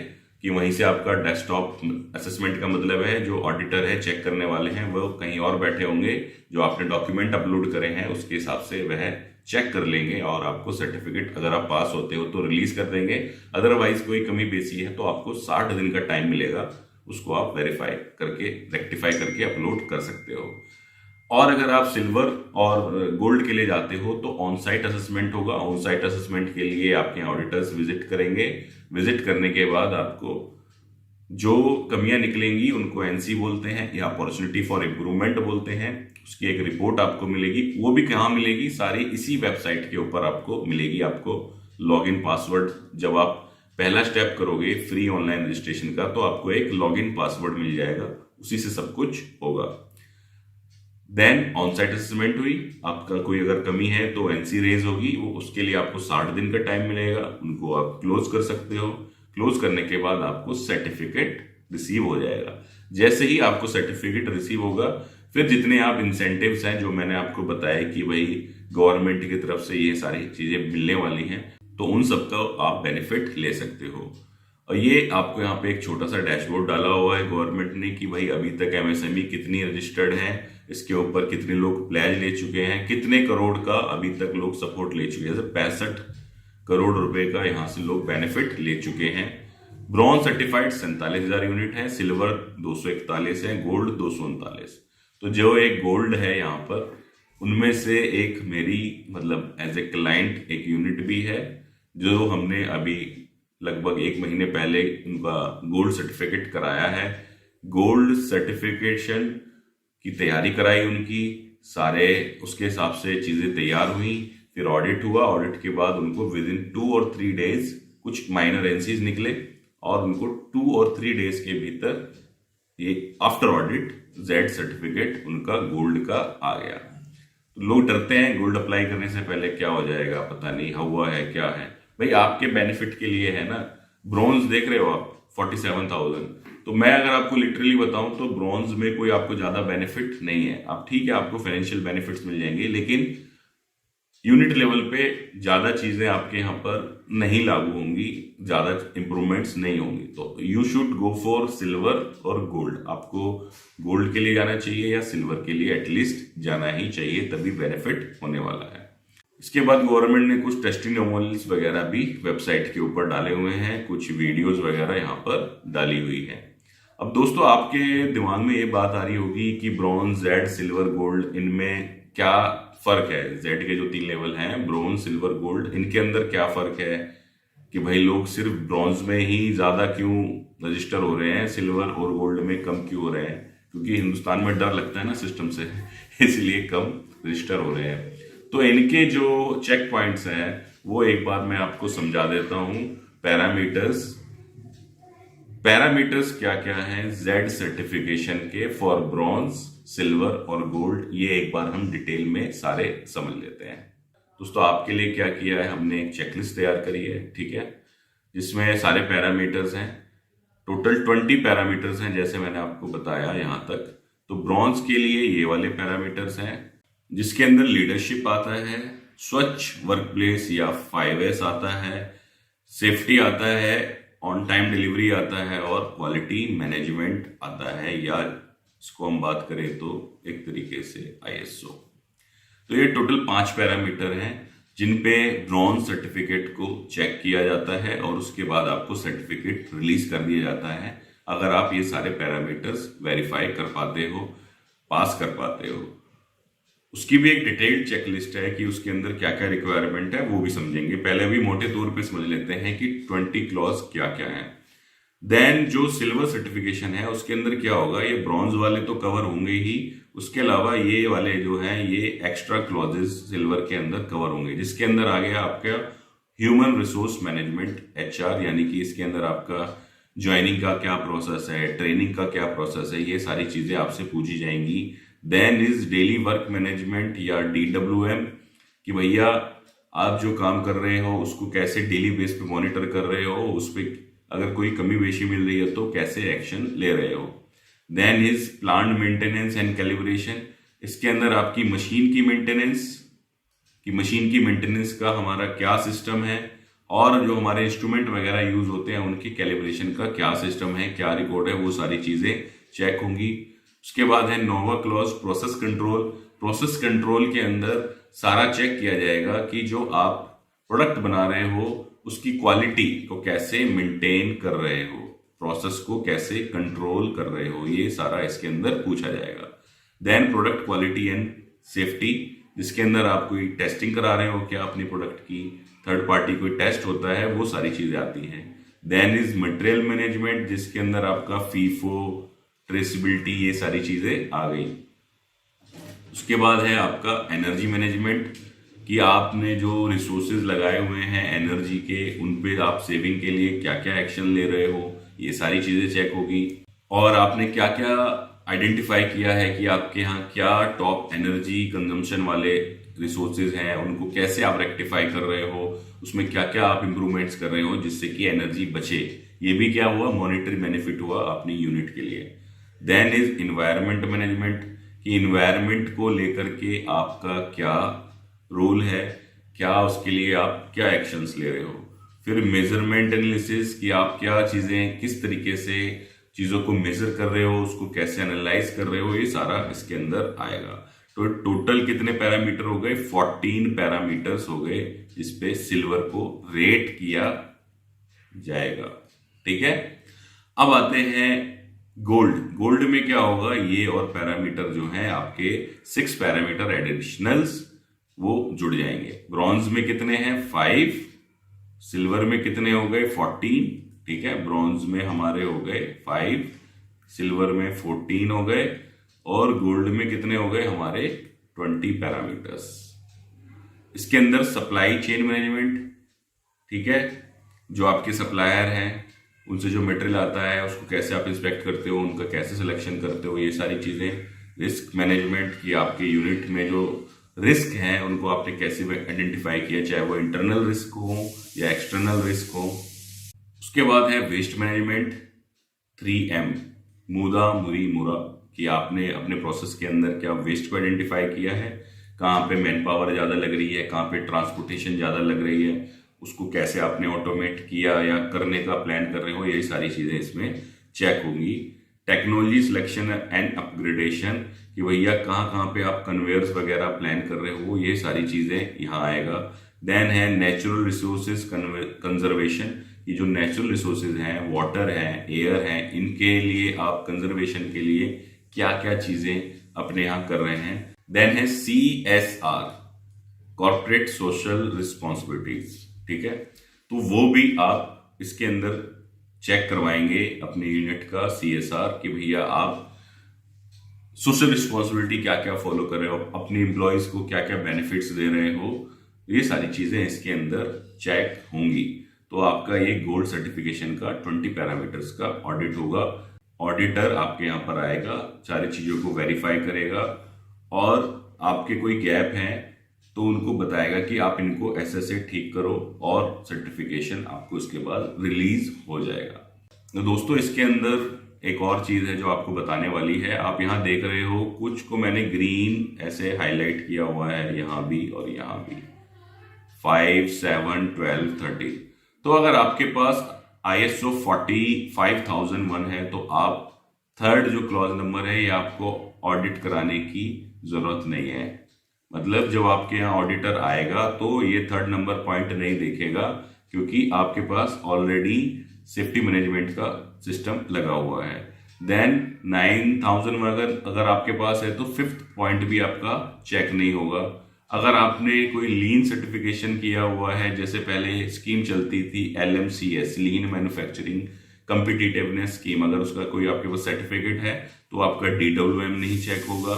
कि वहीं से आपका डेस्कटॉप असेसमेंट का मतलब है जो ऑडिटर है, चेक करने वाले हैं, वो कहीं और बैठे होंगे, जो आपने डॉक्यूमेंट अपलोड करे हैं उसके हिसाब से वह चेक कर लेंगे और आपको सर्टिफिकेट अगर आप पास होते हो तो रिलीज कर देंगे। अदरवाइज कोई कमी बेसी है तो आपको 60 दिन का टाइम मिलेगा, उसको आप वेरीफाई करके, रेक्टिफाई करके अपलोड कर सकते हो। और अगर आप सिल्वर और गोल्ड के लिए जाते हो तो ऑन साइट असेसमेंट होगा। ऑन साइट असेसमेंट के लिए आपके ऑडिटर्स विजिट करेंगे, विजिट करने के बाद आपको जो कमियां निकलेंगी उनको एनसी बोलते हैं या अपॉर्चुनिटी फॉर इम्प्रूवमेंट बोलते हैं, उसकी एक रिपोर्ट आपको मिलेगी। वो भी कहाँ मिलेगी, सारी इसी वेबसाइट के ऊपर आपको मिलेगी। आपको लॉगिन पासवर्ड, जब आप पहला स्टेप करोगे फ्री ऑनलाइन रजिस्ट्रेशन का, तो आपको एक लॉगिन पासवर्ड मिल जाएगा, उसी से सब कुछ होगा। देन ऑन साइट असेसमेंट हुई, आपका कोई अगर कमी है तो एनसी रेज होगी, वो उसके लिए आपको 60 दिन का टाइम मिलेगा, उनको आप क्लोज कर सकते हो। क्लोज करने के बाद आपको सर्टिफिकेट रिसीव हो जाएगा। जैसे ही आपको सर्टिफिकेट रिसीव होगा, फिर जितने आप इंसेंटिव्स हैं जो मैंने आपको बताया कि भाई गवर्नमेंट की तरफ से ये सारी चीजें मिलने वाली हैं, तो उन सबका आप बेनिफिट ले सकते हो। और ये आपको यहाँ पे एक छोटा सा डैशबोर्ड डाला हुआ है गवर्नमेंट ने कि भाई अभी तक एमएसएमई कितनी रजिस्टर्ड है, इसके ऊपर कितने लोग प्लेज ले चुके हैं, कितने करोड़ का अभी तक लोग सपोर्ट ले चुके हैं। जैसे 65 करोड़ रुपए का यहाँ से लोग बेनिफिट ले चुके हैं। ब्रॉन्ज सर्टिफाइड 47,000 यूनिट है, सिल्वर 241 है, गोल्ड 239। तो जो एक गोल्ड है यहाँ पर, उनमें से एक मेरी मतलब एज ए क्लाइंट एक यूनिट भी है जो हमने अभी लगभग 1 महीने पहले उनका गोल्ड सर्टिफिकेट कराया है। गोल्ड सर्टिफिकेशन की तैयारी कराई उनकी, सारे उसके हिसाब से चीजें तैयार हुई, फिर ऑडिट हुआ। ऑडिट के बाद उनको विद इन 2 और 3 डेज कुछ माइनर एनसीज निकले और उनको 2 और 3 डेज के भीतर ये आफ्टर ऑडिट जेड सर्टिफिकेट उनका गोल्ड का आ गया। तो लोग डरते हैं गोल्ड अप्लाई करने से पहले, क्या हो जाएगा पता नहीं, हुआ है क्या है। भाई आपके बेनिफिट के लिए है ना। ब्रॉन्ज देख रहे हो आप 47,000, तो मैं अगर आपको लिटरली बताऊं तो ब्रॉन्ज में कोई आपको ज्यादा बेनिफिट नहीं है। आप ठीक है, आपको फाइनेंशियल बेनिफिट्स मिल जाएंगे, लेकिन यूनिट लेवल पे ज्यादा चीजें आपके यहाँ पर नहीं लागू होंगी, ज्यादा इंप्रूवमेंट्स नहीं होंगी। तो you should go for silver और गोल्ड। आपको गोल्ड के लिए जाना चाहिए या सिल्वर के लिए एटलीस्ट जाना ही चाहिए, तभी बेनिफिट होने वाला है। इसके बाद गवर्नमेंट ने कुछ टेस्टिमोनियल्स वगैरह भी वेबसाइट के ऊपर डाले हुए हैं, कुछ वीडियोस वगैरह यहाँ पर डाली हुई है। अब दोस्तों आपके दिमाग में ये बात आ रही होगी कि ब्रॉन्ज, जेड, सिल्वर, गोल्ड, इनमें क्या फर्क है। जेड के जो 3 लेवल हैं, ब्रॉन्ज, सिल्वर, गोल्ड, इनके अंदर क्या फर्क है कि भाई लोग सिर्फ ब्रॉन्ज में ही ज्यादा क्यों रजिस्टर हो रहे हैं, सिल्वर और गोल्ड में कम क्यों हो रहे हैं। क्योंकि हिंदुस्तान में डर लगता है ना सिस्टम से, इसलिए कम रजिस्टर हो रहे हैं। तो इनके जो चेक पॉइंट्स हैं वो एक बार मैं आपको समझा देता हूं। पैरामीटर्स क्या क्या हैं जेड सर्टिफिकेशन के फॉर ब्रॉन्ज, सिल्वर और गोल्ड, ये एक बार हम डिटेल में सारे समझ लेते हैं। दोस्तों आपके लिए क्या किया है, हमने एक चेकलिस्ट तैयार करी है, ठीक है, जिसमें सारे पैरामीटर्स हैं। टोटल 20 पैरामीटर्स हैं जैसे मैंने आपको बताया यहां तक। तो ब्रॉन्ज के लिए ये वाले पैरामीटर्स हैं, जिसके अंदर लीडरशिप आता है, स्वच्छ वर्कप्लेस या 5S आता है, सेफ्टी आता है, ऑन टाइम डिलीवरी आता है और क्वालिटी मैनेजमेंट आता है, या इसको हम बात करें तो एक तरीके से ISO। तो ये टोटल 5 पैरामीटर हैं जिन पे ब्रॉन्ज सर्टिफिकेट को चेक किया जाता है और उसके बाद आपको सर्टिफिकेट रिलीज कर दिया जाता है अगर आप ये सारे पैरामीटर्स वेरीफाई कर पाते हो, पास कर पाते हो। उसकी भी एक डिटेल्ड चेकलिस्ट है कि उसके अंदर क्या क्या रिक्वायरमेंट है, वो भी समझेंगे। पहले भी मोटे तौर पे समझ लेते हैं कि 20 क्लॉज क्या क्या है। देन जो सिल्वर सर्टिफिकेशन है उसके अंदर क्या होगा, ये ब्रॉन्ज वाले तो कवर होंगे ही, उसके अलावा ये वाले जो हैं ये एक्स्ट्रा क्लॉजेस सिल्वर के अंदर कवर होंगे, जिसके अंदर आ गया आपका ह्यूमन रिसोर्स मैनेजमेंट HR, यानी कि इसके अंदर आपका ज्वाइनिंग का क्या प्रोसेस है, ट्रेनिंग का क्या प्रोसेस है, ये सारी चीजें आपसे पूछी जाएंगी। Then is daily work management या DWM, कि भैया आप जो काम कर रहे हो उसको कैसे डेली बेस पे मॉनिटर कर रहे हो, उस पर अगर कोई कमी बेशी मिल रही है तो कैसे एक्शन ले रहे हो। Then is plant maintenance and calibration, इसके अंदर आपकी मशीन की मेंटेनेंस का हमारा क्या सिस्टम है और जो हमारे इंस्ट्रूमेंट वगैरह यूज होते हैं उनकी कैलिब्रेशन का क्या सिस्टम है, क्या रिकॉर्ड है, वो सारी चीजें चेक होंगी। उसके बाद है नोवा क्लॉज प्रोसेस कंट्रोल के अंदर सारा चेक किया जाएगा कि जो आप प्रोडक्ट बना रहे हो उसकी क्वालिटी को कैसे मेंटेन कर रहे हो, प्रोसेस को कैसे कंट्रोल कर रहे हो, ये सारा इसके अंदर पूछा जाएगा। Then product quality and safety, जिसके अंदर आप कोई टेस्टिंग करा रहे हो क्या अपनी प्रोडक्ट की, थर्ड पार्टी कोई टेस्ट होता है, वो सारी चीजें आती हैं। देन इज मटेरियल मैनेजमेंट, जिसके अंदर आपका फीफो, ट्रेसिबिलिटी, ये सारी चीजें आ गई। उसके बाद है आपका एनर्जी मैनेजमेंट, कि आपने जो रिसोर्सेज लगाए हुए हैं एनर्जी के, उन पे आप सेविंग के लिए क्या क्या एक्शन ले रहे हो, ये सारी चीजें चेक होगी। और आपने क्या क्या आइडेंटिफाई किया है कि आपके यहाँ क्या टॉप एनर्जी कंजम्पशन वाले रिसोर्सेज हैं, उनको कैसे आप रेक्टिफाई कर रहे हो, उसमें क्या क्या आप इंप्रूवमेंट्स कर रहे हो जिससे कि एनर्जी बचे। ये भी क्या हुआ, मॉनिटरी बेनिफिट हुआ अपनी यूनिट के लिए। देन इज इन्वायरमेंट मैनेजमेंट, कि इन्वायरमेंट को लेकर के आपका क्या रोल है, क्या उसके लिए आप क्या एक्शंस ले रहे हो। फिर मेजरमेंट एनालिसिस, कि आप क्या चीजें किस तरीके से चीजों को मेजर कर रहे हो, उसको कैसे एनालाइज कर रहे हो, ये सारा इसके अंदर आएगा। तो टोटल कितने पैरामीटर हो गए, 14 पैरामीटर्स हो गए जिसपे सिल्वर को रेट किया जाएगा। ठीक है, अब आते हैं गोल्ड में क्या होगा, ये और पैरामीटर जो हैं आपके 6 पैरामीटर एडिशनल्स वो जुड़ जाएंगे। ब्रॉन्ज में कितने हैं, 5, सिल्वर में कितने हो गए 14, ठीक है, ब्रॉन्ज में हमारे हो गए 5, सिल्वर में 14 हो गए, और गोल्ड में कितने हो गए हमारे 20 पैरामीटर्स। इसके अंदर सप्लाई चेन मैनेजमेंट, ठीक है, जो आपके सप्लायर हैं उनसे जो मटेरियल आता है उसको कैसे आप इंस्पेक्ट करते हो, उनका कैसे सिलेक्शन करते हो, ये सारी चीजें। रिस्क मैनेजमेंट की आपके यूनिट में जो रिस्क हैं उनको आपने कैसे आइडेंटिफाई किया, चाहे वो इंटरनल रिस्क हो या एक्सटर्नल रिस्क हो। उसके बाद है वेस्ट मैनेजमेंट, 3M, मुदा मुरी मुरा, कि आपने अपने प्रोसेस के अंदर क्या वेस्ट को आइडेंटिफाई किया है, कहाँ पे मैन पावर ज़्यादा लग रही है, कहाँ पे ट्रांसपोर्टेशन ज़्यादा लग रही है, उसको कैसे आपने ऑटोमेट किया या करने का प्लान कर रहे हो, यही सारी चीज़ें इसमें चेक होंगी। टेक्नोलॉजी सिलेक्शन एंड अपग्रेडेशन, कि भैया कहाँ कहाँ पे आप कन्वेयर्स वगैरह प्लान कर रहे हो, ये सारी चीज़ें यहाँ आएगा। देन है नेचुरल रिसोर्सेज कंजर्वेशन, ये जो नेचुरल रिसोर्सेज हैं, वाटर है, एयर है, इनके लिए आप कंजर्वेशन के लिए क्या क्या चीजें अपने यहाँ कर रहे हैं। देन है CSR, कॉर्पोरेट सोशल रिस्पॉन्सिबिलिटीज, ठीक है, तो वो भी आप इसके अंदर चेक करवाएंगे अपने यूनिट का CSR, कि भैया आप सोशल रिस्पॉन्सिबिलिटी क्या क्या फॉलो कर रहे हो, अपने एम्प्लॉयज को क्या क्या बेनिफिट्स दे रहे हो, ये सारी चीजें इसके अंदर चेक होंगी। तो आपका ये गोल्ड सर्टिफिकेशन का 20 पैरामीटर्स का ऑडिट होगा। ऑडिटर आपके यहाँ पर आएगा, सारी चीजों को वेरीफाई करेगा, और आपके कोई गैप हैं तो उनको बताएगा कि आप इनको ऐसे ठीक करो, और सर्टिफिकेशन आपको इसके बाद रिलीज हो जाएगा। तो दोस्तों इसके अंदर एक और चीज है जो आपको बताने वाली है। आप यहाँ देख रहे हो कुछ को मैंने ग्रीन ऐसे हाईलाइट किया हुआ है, यहाँ भी और यहाँ भी, 5, 7, 12, 13। तो अगर आपके पास ISO 45001 है तो आप थर्ड जो क्लॉज नंबर है ये आपको ऑडिट कराने की जरूरत नहीं है। मतलब जब आपके यहाँ ऑडिटर आएगा तो ये थर्ड नंबर पॉइंट नहीं देखेगा, क्योंकि आपके पास ऑलरेडी सेफ्टी मैनेजमेंट का सिस्टम लगा हुआ है। देन 9000 अगर आपके पास है तो फिफ्थ पॉइंट भी आपका चेक नहीं होगा। अगर आपने कोई लीन सर्टिफिकेशन किया हुआ है, जैसे पहले स्कीम चलती थी LMCS, लीन मैन्युफैक्चरिंग कम्पिटिटिवनेस स्कीम, अगर उसका कोई आपके पास सर्टिफिकेट है तो आपका DWM नहीं चेक होगा।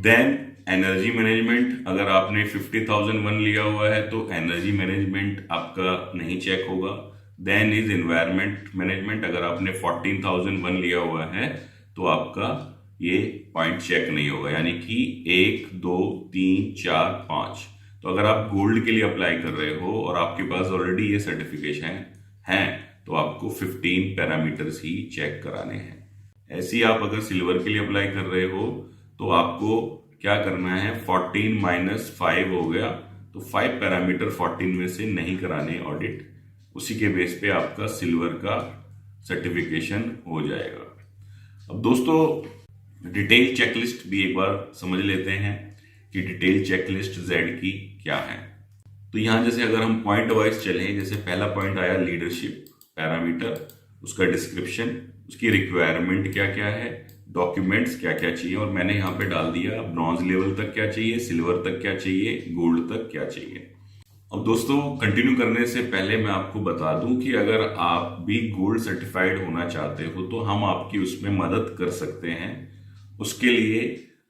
देन एनर्जी मैनेजमेंट, अगर आपने 50001 लिया हुआ है तो एनर्जी मैनेजमेंट आपका नहीं चेक होगा। देन इज एनवायरमेंट मैनेजमेंट, अगर आपने 14001 लिया हुआ है तो आपका ये पॉइंट चेक नहीं होगा, यानी कि 1, 2, 3, 4, 5। तो अगर आप गोल्ड के लिए अप्लाई कर रहे हो और आपके पास ऑलरेडी ये सर्टिफिकेशन है तो आपको 15 पैरामीटर्स ही चेक कराने हैं। ऐसे ही आप अगर सिल्वर के लिए अप्लाई कर रहे हो तो आपको क्या करना है, 14 - 5 हो गया, तो 5 पैरामीटर 14 में से नहीं कराने ऑडिट, उसी के बेस पे आपका सिल्वर का सर्टिफिकेशन हो जाएगा। अब दोस्तों डिटेल चेकलिस्ट भी एक बार समझ लेते हैं कि डिटेल चेकलिस्ट जेड की क्या है। तो यहां जैसे अगर हम पॉइंट वाइज चलें, जैसे पहला पॉइंट आया लीडरशिप पैरामीटर, उसका डिस्क्रिप्शन, उसकी रिक्वायरमेंट क्या क्या है, डॉक्यूमेंट्स क्या क्या चाहिए, और मैंने यहाँ पे डाल दिया ब्रॉन्ज लेवल तक क्या चाहिए, सिल्वर तक क्या चाहिए, गोल्ड तक क्या चाहिए। अब दोस्तों कंटिन्यू करने से पहले मैं आपको बता दूं कि अगर आप भी गोल्ड सर्टिफाइड होना चाहते हो तो हम आपकी उसमें मदद कर सकते हैं। उसके लिए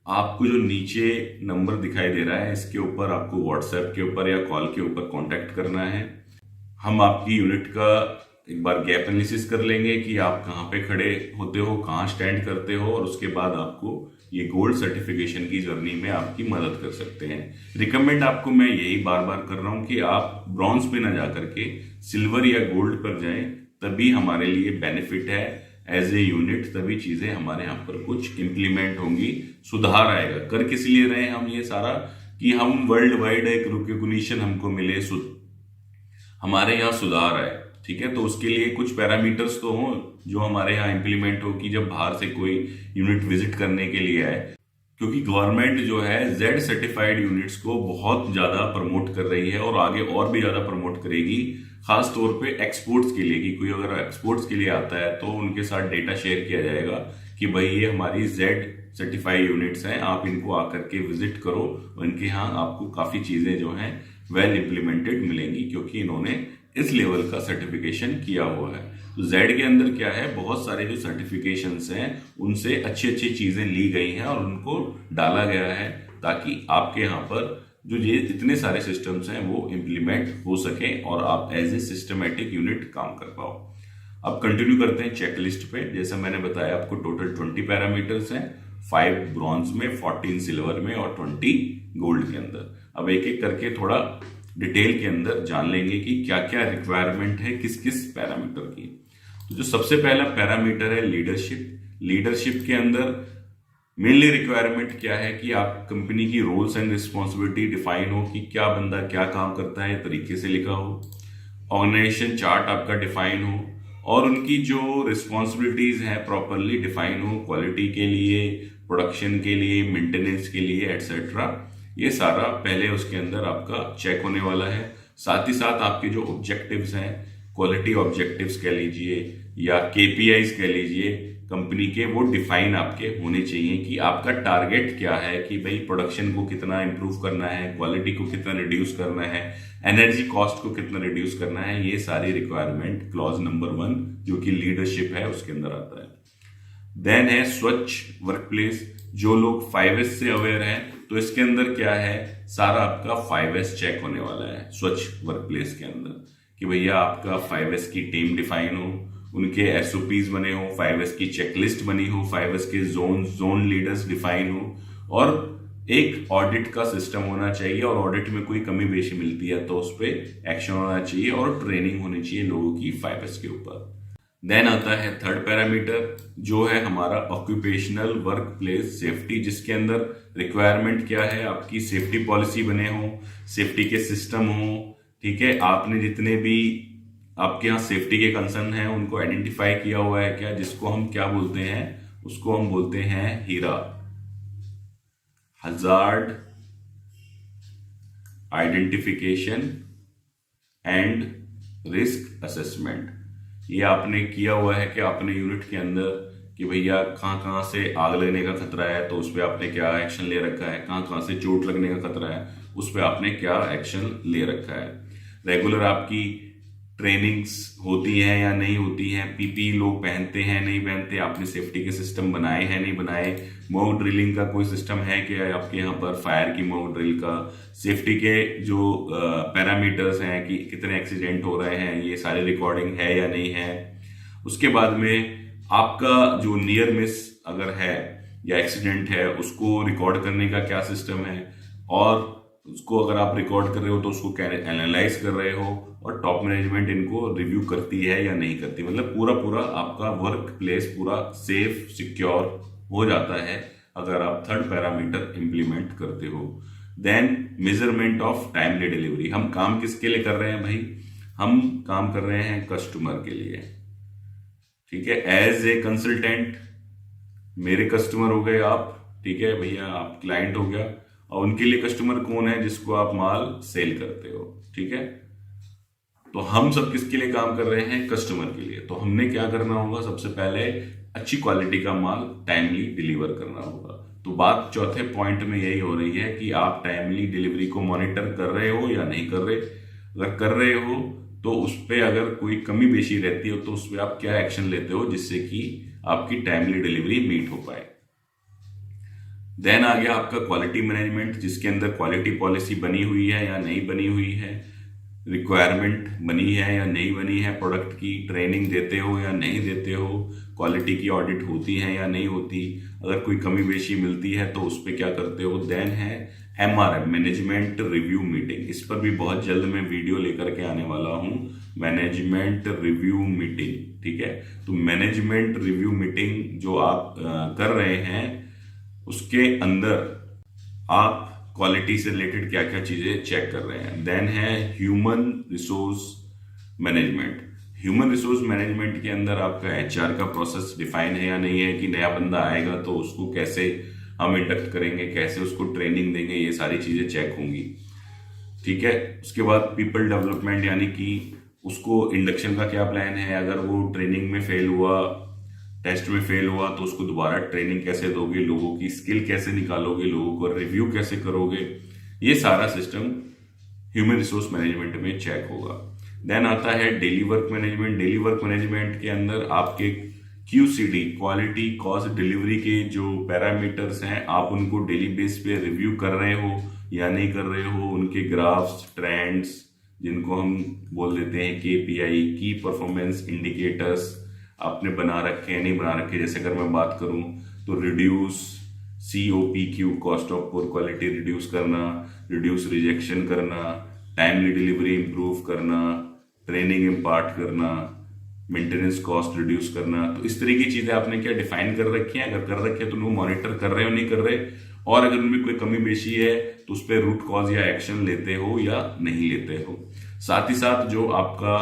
आपको जो नीचे नंबर दिखाई दे रहा है इसके ऊपर आपको व्हाट्सएप के ऊपर या कॉल के ऊपर कांटेक्ट करना है। हम आपकी यूनिट का एक बार गैप एनालिसिस कर लेंगे कि आप कहाँ पे खड़े होते हो, कहाँ स्टैंड करते हो, और उसके बाद आपको ये गोल्ड सर्टिफिकेशन की जर्नी में आपकी मदद कर सकते हैं। रिकमेंड आपको मैं यही बार बार कर रहा हूं कि आप ब्रॉन्ज पे ना जाकर के सिल्वर या गोल्ड पर जाएं, तभी हमारे लिए बेनिफिट है एज ए यूनिट, तभी चीजें हमारे यहाँ पर कुछ इंप्लीमेंट होंगी, सुधार आएगा। कर किस लिए रहे हम ये सारा, कि हम वर्ल्ड वाइड एक रिकॉग्निशन हमको मिले, हमारे यहाँ सुधार आए, ठीक है। तो उसके लिए कुछ पैरामीटर्स तो हों जो हमारे यहाँ इंप्लीमेंट हो कि जब बाहर से कोई यूनिट विजिट करने के लिए आए, क्योंकि गवर्नमेंट जो है जेड सर्टिफाइड यूनिट्स को बहुत ज्यादा प्रमोट कर रही है और आगे और भी ज्यादा प्रमोट करेगी, खास तौर पे एक्सपोर्ट्स के लिए, कि कोई अगर एक्सपोर्ट्स के लिए आता है तो उनके साथ डेटा शेयर किया जाएगा कि भाई ये हमारी जेड सर्टिफाइड यूनिट्स हैं, आप इनको आकर के विजिट करो, और इनके यहाँ आपको काफी चीजें जो हैं वेल इंप्लीमेंटेड मिलेंगी, क्योंकि इन्होंने इस लेवल का सर्टिफिकेशन किया हुआ है। तो जेड के अंदर क्या है, बहुत सारे जो सर्टिफिकेशंस हैं उनसे अच्छी अच्छी चीजें ली गई हैं और उनको डाला गया है ताकि आपके यहाँ पर जो ये इतने सारे सिस्टम्स हैं वो इम्प्लीमेंट हो सके और आप एज ए सिस्टमेटिक यूनिट काम कर पाओ। अब कंटिन्यू करते हैं चेकलिस्ट पे। जैसा मैंने बताया आपको टोटल 20 पैरामीटर्स हैं, 5 ब्रॉन्ज में, 14 सिल्वर में और 20 गोल्ड के अंदर। अब एक एक करके थोड़ा डिटेल के अंदर जान लेंगे कि क्या क्या रिक्वायरमेंट है किस किस पैरामीटर की। तो जो सबसे पहला पैरामीटर है लीडरशिप। लीडरशिप के अंदर मेनली रिक्वायरमेंट क्या है कि आप कंपनी की रोल्स एंड रिस्पॉन्सिबिलिटी डिफाइन हो कि क्या बंदा क्या काम करता है, तरीके से लिखा हो। ऑर्गेनाइजेशन चार्ट आपका डिफाइन हो और उनकी जो रिस्पॉन्सिबिलिटीज हैं प्रॉपरली डिफाइन हो, क्वालिटी के लिए, प्रोडक्शन के लिए, मेंटेनेंस के लिए एटसेट्रा। ये सारा पहले उसके अंदर आपका चेक होने वाला है। साथ ही साथ आपके जो ऑब्जेक्टिव्स हैं, क्वालिटी ऑब्जेक्टिव्स कह लीजिए या केपीआईज कह लीजिए कंपनी के, वो डिफाइन आपके होने चाहिए कि आपका टारगेट क्या है, कि भाई प्रोडक्शन को कितना इंप्रूव करना है, क्वालिटी को कितना रिड्यूस करना है, एनर्जी कॉस्ट को कितना रिड्यूस करना है। ये सारी रिक्वायरमेंट क्लॉज नंबर 1 जो कि लीडरशिप है उसके अंदर आता है। देन है स्वच्छ वर्कप्लेस। जो लोग 5S से अवेयर हैं तो इसके अंदर क्या है, सारा आपका 5S चेक होने वाला है स्वच्छ वर्कप्लेस के अंदर, कि भैया आपका 5S की टीम डिफाइन हो, उनके SOPs बने हो, 5S की चेकलिस्ट बनी हो, 5S के जोन लीडर्स डिफाइन हो और एक ऑडिट का सिस्टम होना चाहिए और ऑडिट में कोई कमी बेशी मिलती है तो उस पर एक्शन होना चाहिए और ट्रेनिंग होनी चाहिए लोगों की 5S के ऊपर। देन आता है थर्ड पैरामीटर जो है हमारा ऑक्यूपेशनल वर्क प्लेस सेफ्टी, जिसके अंदर रिक्वायरमेंट क्या है, आपकी सेफ्टी पॉलिसी बने हो, सेफ्टी के सिस्टम हो, ठीक है, आपने जितने भी आपके यहाँ सेफ्टी के कंसर्न हैं उनको आइडेंटिफाई किया हुआ है क्या, जिसको हम क्या बोलते हैं, उसको हम बोलते हैं HIRA, hazard identification and risk assessment. ये आपने किया हुआ है कि आपने यूनिट के अंदर कि भैया कहाँ कहाँ से आग लगने का खतरा है तो उस पर आपने क्या एक्शन ले रखा है, कहाँ कहाँ से चोट लगने का खतरा है उस पर आपने क्या एक्शन ले रखा है। रेगुलर आपकी ट्रेनिंग्स होती हैं या नहीं होती हैं, पीपी लोग पहनते हैं नहीं पहनते, आपने सेफ्टी के सिस्टम बनाए हैं नहीं बनाए, मॉक ड्रिलिंग का कोई सिस्टम है क्या आपके यहाँ पर, फायर की मॉक ड्रिल का, सेफ्टी के जो पैरामीटर्स हैं कि कितने एक्सीडेंट हो रहे हैं ये सारी रिकॉर्डिंग है या नहीं है। उसके बाद में आपका जो नियर मिस अगर है या एक्सीडेंट है उसको रिकॉर्ड करने का क्या सिस्टम है, और उसको अगर आप रिकॉर्ड कर रहे हो तो उसको एनालाइज कर रहे हो और टॉप मैनेजमेंट इनको रिव्यू करती है या नहीं करती। मतलब पूरा आपका वर्क प्लेस पूरा सेफ सिक्योर हो जाता है अगर आप थर्ड पैरामीटर इंप्लीमेंट करते हो। Then measurement of timely delivery. हम काम किसके लिए कर रहे हैं भाई, हम काम कर रहे हैं कस्टमर के लिए, ठीक है, एज ए कंसल्टेंट। मेरे कस्टमर हो गए आप, ठीक है भैया, आप क्लाइंट हो गया, और उनके लिए कस्टमर कौन है, जिसको आप माल सेल करते हो, ठीक है। तो हम सब किसके लिए काम कर रहे हैं, कस्टमर के लिए। तो हमने क्या करना होगा, सबसे पहले अच्छी क्वालिटी का माल टाइमली डिलीवर करना होगा। तो बात चौथे पॉइंट में यही हो रही है कि आप टाइमली डिलीवरी को मॉनिटर कर रहे हो या नहीं कर रहे। अगर कर रहे हो तो उस पर अगर कोई कमी बेशी रहती हो तो उस पर आप क्या एक्शन लेते हो जिससे कि आपकी टाइमली डिलीवरी मीट हो पाए। देन आ गया आपका क्वालिटी मैनेजमेंट, जिसके अंदर क्वालिटी पॉलिसी बनी हुई है या नहीं बनी हुई है, रिक्वायरमेंट बनी है या नहीं बनी है, प्रोडक्ट की ट्रेनिंग देते हो या नहीं देते हो, क्वालिटी की ऑडिट होती है या नहीं होती, अगर कोई कमी बेशी मिलती है तो उस पर क्या करते हो। देन है MRM, मैनेजमेंट रिव्यू मीटिंग। इस पर भी बहुत जल्द मैं वीडियो लेकर के आने वाला हूं, मैनेजमेंट रिव्यू मीटिंग, ठीक है। तो मैनेजमेंट रिव्यू मीटिंग जो आप कर रहे हैं उसके अंदर आप क्वालिटी से रिलेटेड क्या क्या चीजें चेक कर रहे हैं। देन है human resource management. Human resource management के अंदर आपका HR का प्रोसेस डिफाइन है या नहीं है, कि नया बंदा आएगा तो उसको कैसे हम इंडक्ट करेंगे, कैसे उसको ट्रेनिंग देंगे, ये सारी चीजें चेक होंगी, ठीक है। उसके बाद पीपल डेवलपमेंट, यानी कि उसको इंडक्शन का क्या प्लान है, अगर वो ट्रेनिंग में फेल हुआ, टेस्ट में फेल हुआ तो उसको दोबारा ट्रेनिंग कैसे दोगे, लोगों की स्किल कैसे निकालोगे, लोगों को रिव्यू कैसे करोगे, ये सारा सिस्टम ह्यूमन रिसोर्स मैनेजमेंट में चेक होगा। देन आता है daily work management. Daily work management के अंदर आपके QCD, क्वालिटी कॉस्ट डिलीवरी के जो पैरामीटर्स हैं, आप उनको डेली बेस पे रिव्यू कर रहे हो या नहीं कर रहे हो। उनके ग्राफ्स, ट्रेंड्स, जिनको हम बोल देते हैं KPI, की परफॉर्मेंस इंडिकेटर्स, आपने बना रखे हैं नहीं बना रखे। जैसे अगर मैं बात करूं तो reduce COPQ, cost of poor quality reduce करना, रिड्यूस रिजेक्शन करना, टाइमली डिलीवरी इंप्रूव करना, ट्रेनिंग इम्पार्ट करना, मेंटेनेंस कॉस्ट रिड्यूस करना। तो इस तरह की चीजें आपने क्या डिफाइन कर रखी हैं। अगर कर रखे हैं तो उनको मॉनिटर कर रहे हो नहीं कर रहे, और अगर उनमें कोई कमी बेशी है तो उस पर रूट कॉज या एक्शन लेते हो या नहीं लेते हो। साथ ही साथ जो आपका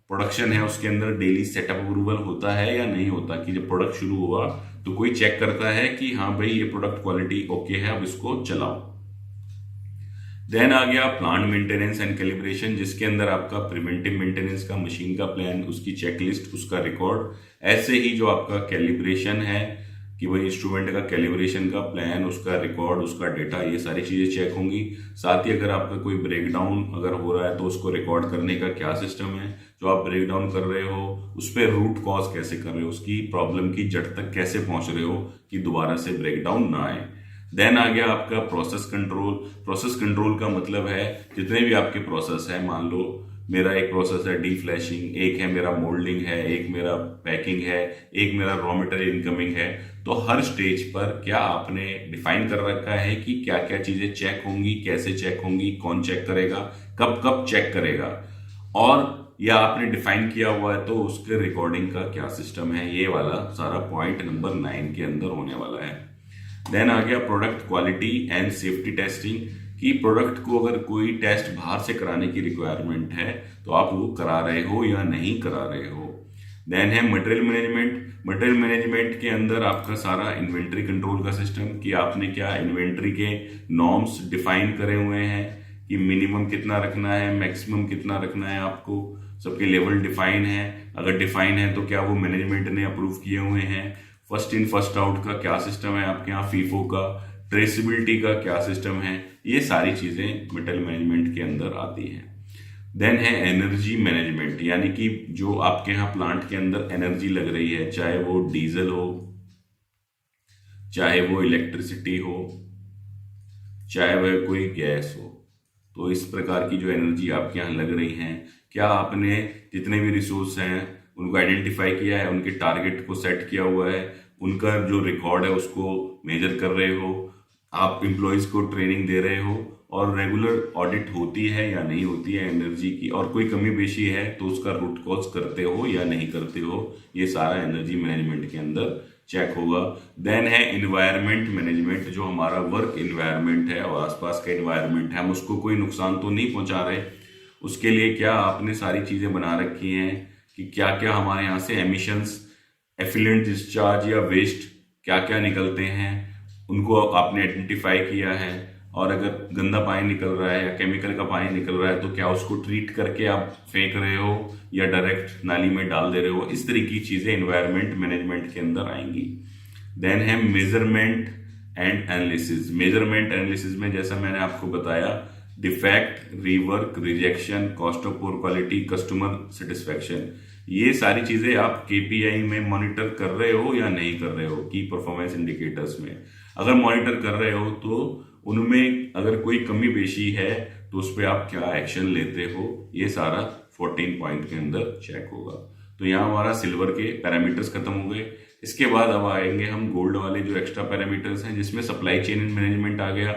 प्रोडक्शन है उसके अंदर डेली सेटअप अप्रूवल होता है या नहीं होता, कि जब प्रोडक्ट शुरू हुआ तो कोई चेक करता है कि हाँ भाई ये प्रोडक्ट क्वालिटी ओके है, अब इसको चलाओ। देन आ गया प्लांट मेंटेनेंस एंड कैलिब्रेशन, जिसके अंदर आपका प्रिवेंटिव मेंटेनेंस का, मशीन का प्लान, उसकी चेकलिस्ट, उसका रिकॉर्ड। ऐसे ही जो आपका कैलिब्रेशन है कि वही इंस्ट्रूमेंट का कैलिब्रेशन का प्लान, उसका रिकॉर्ड, उसका डेटा, ये सारी चीजें चेक होंगी। साथ ही अगर आपका कोई ब्रेकडाउन अगर हो रहा है तो उसको रिकॉर्ड करने का क्या सिस्टम है, जो आप ब्रेकडाउन कर रहे हो उस पर रूट कॉज कैसे कर रहे हो, उसकी प्रॉब्लम की जड़ तक कैसे पहुंच रहे हो कि दोबारा से ब्रेकडाउन ना आए। देन आ गया आपका प्रोसेस कंट्रोल। प्रोसेस कंट्रोल का मतलब है जितने भी आपके प्रोसेस है, मान लो मेरा एक प्रोसेस है डी फ्लैशिंग, एक है मेरा मोल्डिंग है, एक मेरा पैकिंग है, एक मेरा रॉ मटेरियल इनकमिंग है, तो हर स्टेज पर क्या आपने डिफाइन कर रखा है कि क्या क्या चीजें चेक होंगी, कैसे चेक होंगी, कौन चेक करेगा, कब कब चेक करेगा, और या आपने डिफाइन किया हुआ है तो उसके रिकॉर्डिंग का क्या सिस्टम है। ये वाला सारा पॉइंट नंबर 9 के अंदर होने वाला है। देन आ गया product quality and safety testing, कि प्रोडक्ट को अगर कोई टेस्ट बाहर से कराने की रिक्वायरमेंट है तो आप वो करा रहे हो या नहीं करा रहे हो। देन है मटेरियल मैनेजमेंट। मटेरियल मैनेजमेंट के अंदर आपका सारा इन्वेंट्री कंट्रोल का सिस्टम, कि आपने क्या इन्वेंट्री के नॉर्म्स डिफाइन करे हुए हैं कि मिनिमम कितना रखना है, मैक्सिमम कितना रखना है, आपको सबके लेवल डिफाइन है। अगर डिफाइन है तो क्या वो मैनेजमेंट ने अप्रूव किए हुए हैं। फर्स्ट इन फर्स्ट आउट का क्या सिस्टम है आपके यहाँ, फीफो का, ट्रेसिबिलिटी का क्या सिस्टम है, ये सारी चीजें मटेरियल मैनेजमेंट के अंदर आती हैं। देन है एनर्जी मैनेजमेंट, यानी कि जो आपके यहाँ प्लांट के अंदर एनर्जी लग रही है, चाहे वो डीजल हो, चाहे वो इलेक्ट्रिसिटी हो, चाहे वह कोई गैस हो, तो इस प्रकार की जो एनर्जी आपके यहाँ लग रही है, क्या आपने जितने भी रिसोर्स हैं उनको आइडेंटिफाई किया है, उनके टारगेट को सेट किया हुआ है, उनका जो रिकॉर्ड है उसको मेजर कर रहे हो, आप एम्प्लॉयज को ट्रेनिंग दे रहे हो, और रेगुलर ऑडिट होती है या नहीं होती है एनर्जी की, और कोई कमी बेशी है तो उसका रूट कॉज करते हो या नहीं करते हो। ये सारा एनर्जी मैनेजमेंट के अंदर चेक होगा। देन है इन्वायरमेंट मैनेजमेंट, जो हमारा वर्क इन्वायरमेंट है और आसपास का इन्वायरमेंट है, हम उसको कोई नुकसान तो नहीं पहुंचा रहे, उसके लिए क्या आपने सारी चीजें बना रखी हैं कि क्या क्या हमारे यहाँ से एमिशंस, एफिलेंट डिस्चार्ज या वेस्ट क्या क्या निकलते हैं, उनको आपने आइडेंटिफाई किया है। और अगर गंदा पानी निकल रहा है या केमिकल का पानी निकल रहा है तो क्या उसको ट्रीट करके आप फेंक रहे हो या डायरेक्ट नाली में डाल दे रहे हो। इस तरह की चीजें इन्वायरमेंट मैनेजमेंट के अंदर आएंगी। देन है measurement and analysis. Measurement analysis में जैसा मैंने आपको बताया, defect, rework, rejection, cost of poor quality, customer satisfaction, ये सारी चीजें आप KPI में मॉनिटर कर रहे हो या नहीं कर रहे हो, की परफॉर्मेंस इंडिकेटर्स में। अगर मॉनिटर कर रहे हो तो उनमें अगर कोई कमी बेशी है तो उस पर आप क्या एक्शन लेते हो, ये सारा 14 पॉइंट के अंदर चेक होगा। तो यहाँ हमारा सिल्वर के पैरामीटर्स खत्म हो गए। इसके बाद अब आएंगे हम गोल्ड वाले जो एक्स्ट्रा पैरामीटर्स हैं, जिसमें सप्लाई चेन मैनेजमेंट आ गया,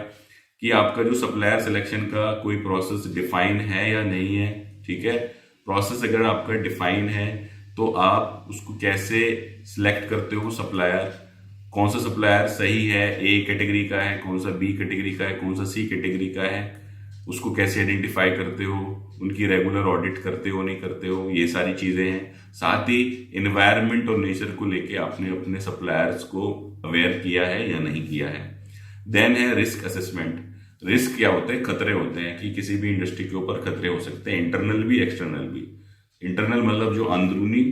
कि आपका जो सप्लायर सिलेक्शन का कोई प्रोसेस डिफाइन है या नहीं है। ठीक है, प्रोसेस अगर आपका डिफाइन है तो आप उसको कैसे सिलेक्ट करते हो सप्लायर, कौन सा सप्लायर सही है, A कैटेगरी का है, कौन सा B कैटेगरी का है, कौन सा C कैटेगरी का है, उसको कैसे आइडेंटिफाई करते हो, उनकी रेगुलर ऑडिट करते हो नहीं करते हो, ये सारी चीजें हैं। साथ ही इन्वायरमेंट और नेचर को लेके आपने अपने सप्लायर्स को अवेयर किया है या नहीं किया है। देन है रिस्क असेसमेंट। रिस्क क्या होते हैं, खतरे होते हैं कि किसी भी इंडस्ट्री के ऊपर खतरे हो सकते हैं, इंटरनल भी एक्सटर्नल भी। इंटरनल मतलब जो अंदरूनी,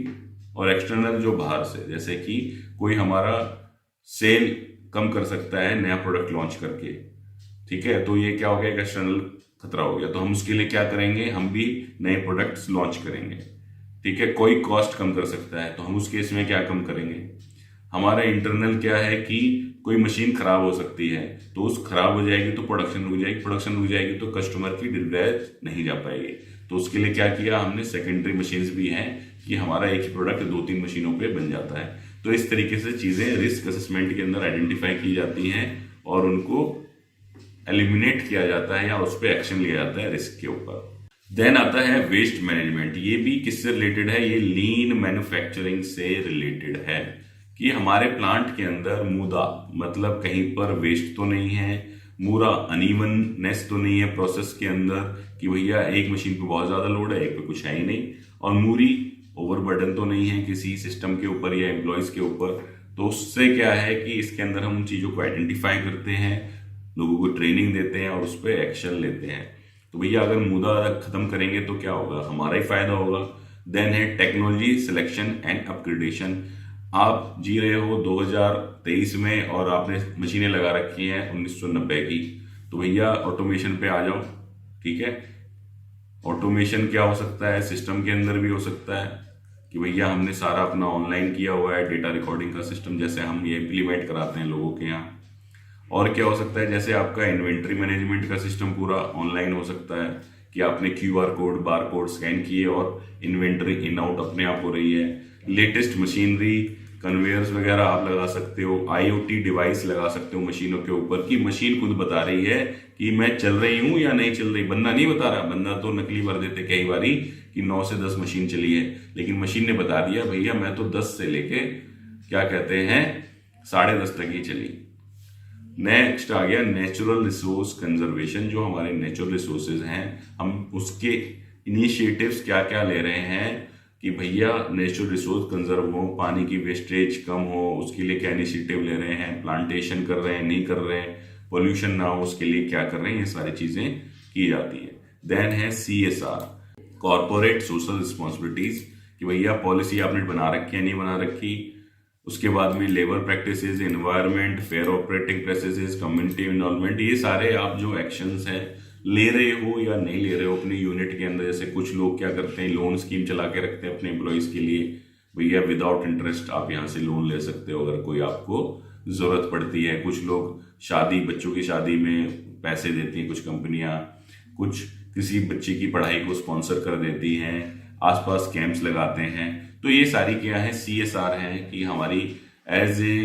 और एक्सटर्नल जो बाहर से, जैसे कि कोई हमारा सेल कम कर सकता है नया प्रोडक्ट लॉन्च करके। ठीक है, तो ये क्या हो गया, एक्सटर्नल खतरा हो गया, तो हम उसके लिए क्या करेंगे, हम भी नए प्रोडक्ट्स लॉन्च करेंगे। ठीक है, कोई कॉस्ट कम कर सकता है, तो हम उस केस में क्या कम करेंगे, हमारा इंटरनल क्या है कि कोई मशीन खराब हो सकती है, तो उस खराब हो जाएगी तो प्रोडक्शन रुक जाएगी, प्रोडक्शन रुक जाएगी तो कस्टमर की डिलीवरी नहीं जा पाएगी। तो उसके लिए क्या किया हमने, सेकेंडरी मशीन्स भी हैं कि हमारा एक ही प्रोडक्ट 2-3 मशीनों पे बन जाता है। तो इस तरीके से चीजें रिस्क असेसमेंट के अंदर आइडेंटिफाई की जाती हैं और उनको एलिमिनेट किया जाता है या उस पर एक्शन लिया जाता है रिस्क के ऊपर। देन आता है वेस्ट मैनेजमेंट। ये भी किससे रिलेटेड है, ये लीन मैन्युफैक्चरिंग से रिलेटेड है कि हमारे प्लांट के अंदर मुदा मतलब कहीं पर वेस्ट तो नहीं है, पूरा अनइवननेस तो नहीं है प्रोसेस के अंदर कि भैया एक मशीन पे बहुत ज्यादा लोड है, एक पे कुछ है ही नहीं, और मूरी ओवरबर्डन तो नहीं है किसी सिस्टम के ऊपर या एम्प्लॉयज के ऊपर। तो उससे क्या है कि इसके अंदर हम उन चीजों को आइडेंटिफाई करते हैं, लोगों को ट्रेनिंग देते हैं और उस पर एक्शन लेते हैं। तो भैया अगर मुद्दा खत्म करेंगे तो क्या होगा, हमारा ही फायदा होगा। देन है टेक्नोलॉजी सिलेक्शन एंड अपग्रेडेशन। आप जी रहे हो 2023 में और आपने मशीनें लगा रखी हैं 1990 की, तो भैया ऑटोमेशन पे आ जाओ। ठीक है, ऑटोमेशन क्या हो सकता है, सिस्टम के अंदर भी हो सकता है कि भैया हमने सारा अपना ऑनलाइन किया हुआ है, डेटा रिकॉर्डिंग का सिस्टम जैसे हम ये इम्प्लीमेंट कराते हैं लोगों के यहाँ। और क्या हो सकता है, जैसे आपका इन्वेंट्री मैनेजमेंट का सिस्टम पूरा ऑनलाइन हो सकता है कि आपने QR code bar code scan किए और इन्वेंट्री इन आउट अपने आप हो रही है। लेटेस्ट मशीनरी कन्वेयर्स वगैरह आप लगा सकते हो, IoT डिवाइस लगा सकते हो मशीनों के ऊपर कि मशीन खुद बता रही है कि मैं चल रही हूं या नहीं चल रही। बंदा नहीं बता रहा, बंदा तो नकली भर देते कई बारी कि 9 से 10 मशीन चली है, लेकिन मशीन ने बता दिया भैया मैं तो 10 से लेके क्या कहते हैं 10:30 तक ही चली। नेक्स्ट आ गया नेचुरल रिसोर्स कंजर्वेशन। जो हमारे नेचुरल रिसोर्सेज हैं हम उसके इनिशिएटिव्स क्या क्या ले रहे हैं कि भैया नेचुरल रिसोर्स कंजर्व हो, पानी की वेस्टेज कम हो, उसके लिए क्या इनिशिएटिव ले रहे हैं, प्लांटेशन कर रहे हैं नहीं कर रहे हैं, पोल्यूशन ना हो उसके लिए क्या कर रहे हैं, ये सारी चीजें की जाती है। देन है CSR, कॉर्पोरेट सोशल रिस्पॉन्सिबिलिटीज, कि भैया पॉलिसी आपने बना रखी है नहीं बना रखी। उसके बाद में labour practices, environment, fair operating practices, community involvement, ये सारे आप जो एक्शंस हैं ले रहे हो या नहीं ले रहे हो अपने यूनिट के अंदर। जैसे कुछ लोग क्या करते हैं, लोन स्कीम चला के रखते हैं अपने एम्प्लॉयज के लिए, भैया विदाउट इंटरेस्ट आप यहाँ से लोन ले सकते हो अगर कोई आपको जरूरत पड़ती है। कुछ लोग शादी, बच्चों की शादी में पैसे देती हैं कुछ कंपनियां, कुछ किसी बच्चे की पढ़ाई को स्पॉन्सर कर देती हैं, आसपास कैंप्स लगाते हैं। तो ये सारी क्या है, CSR है कि हमारी as a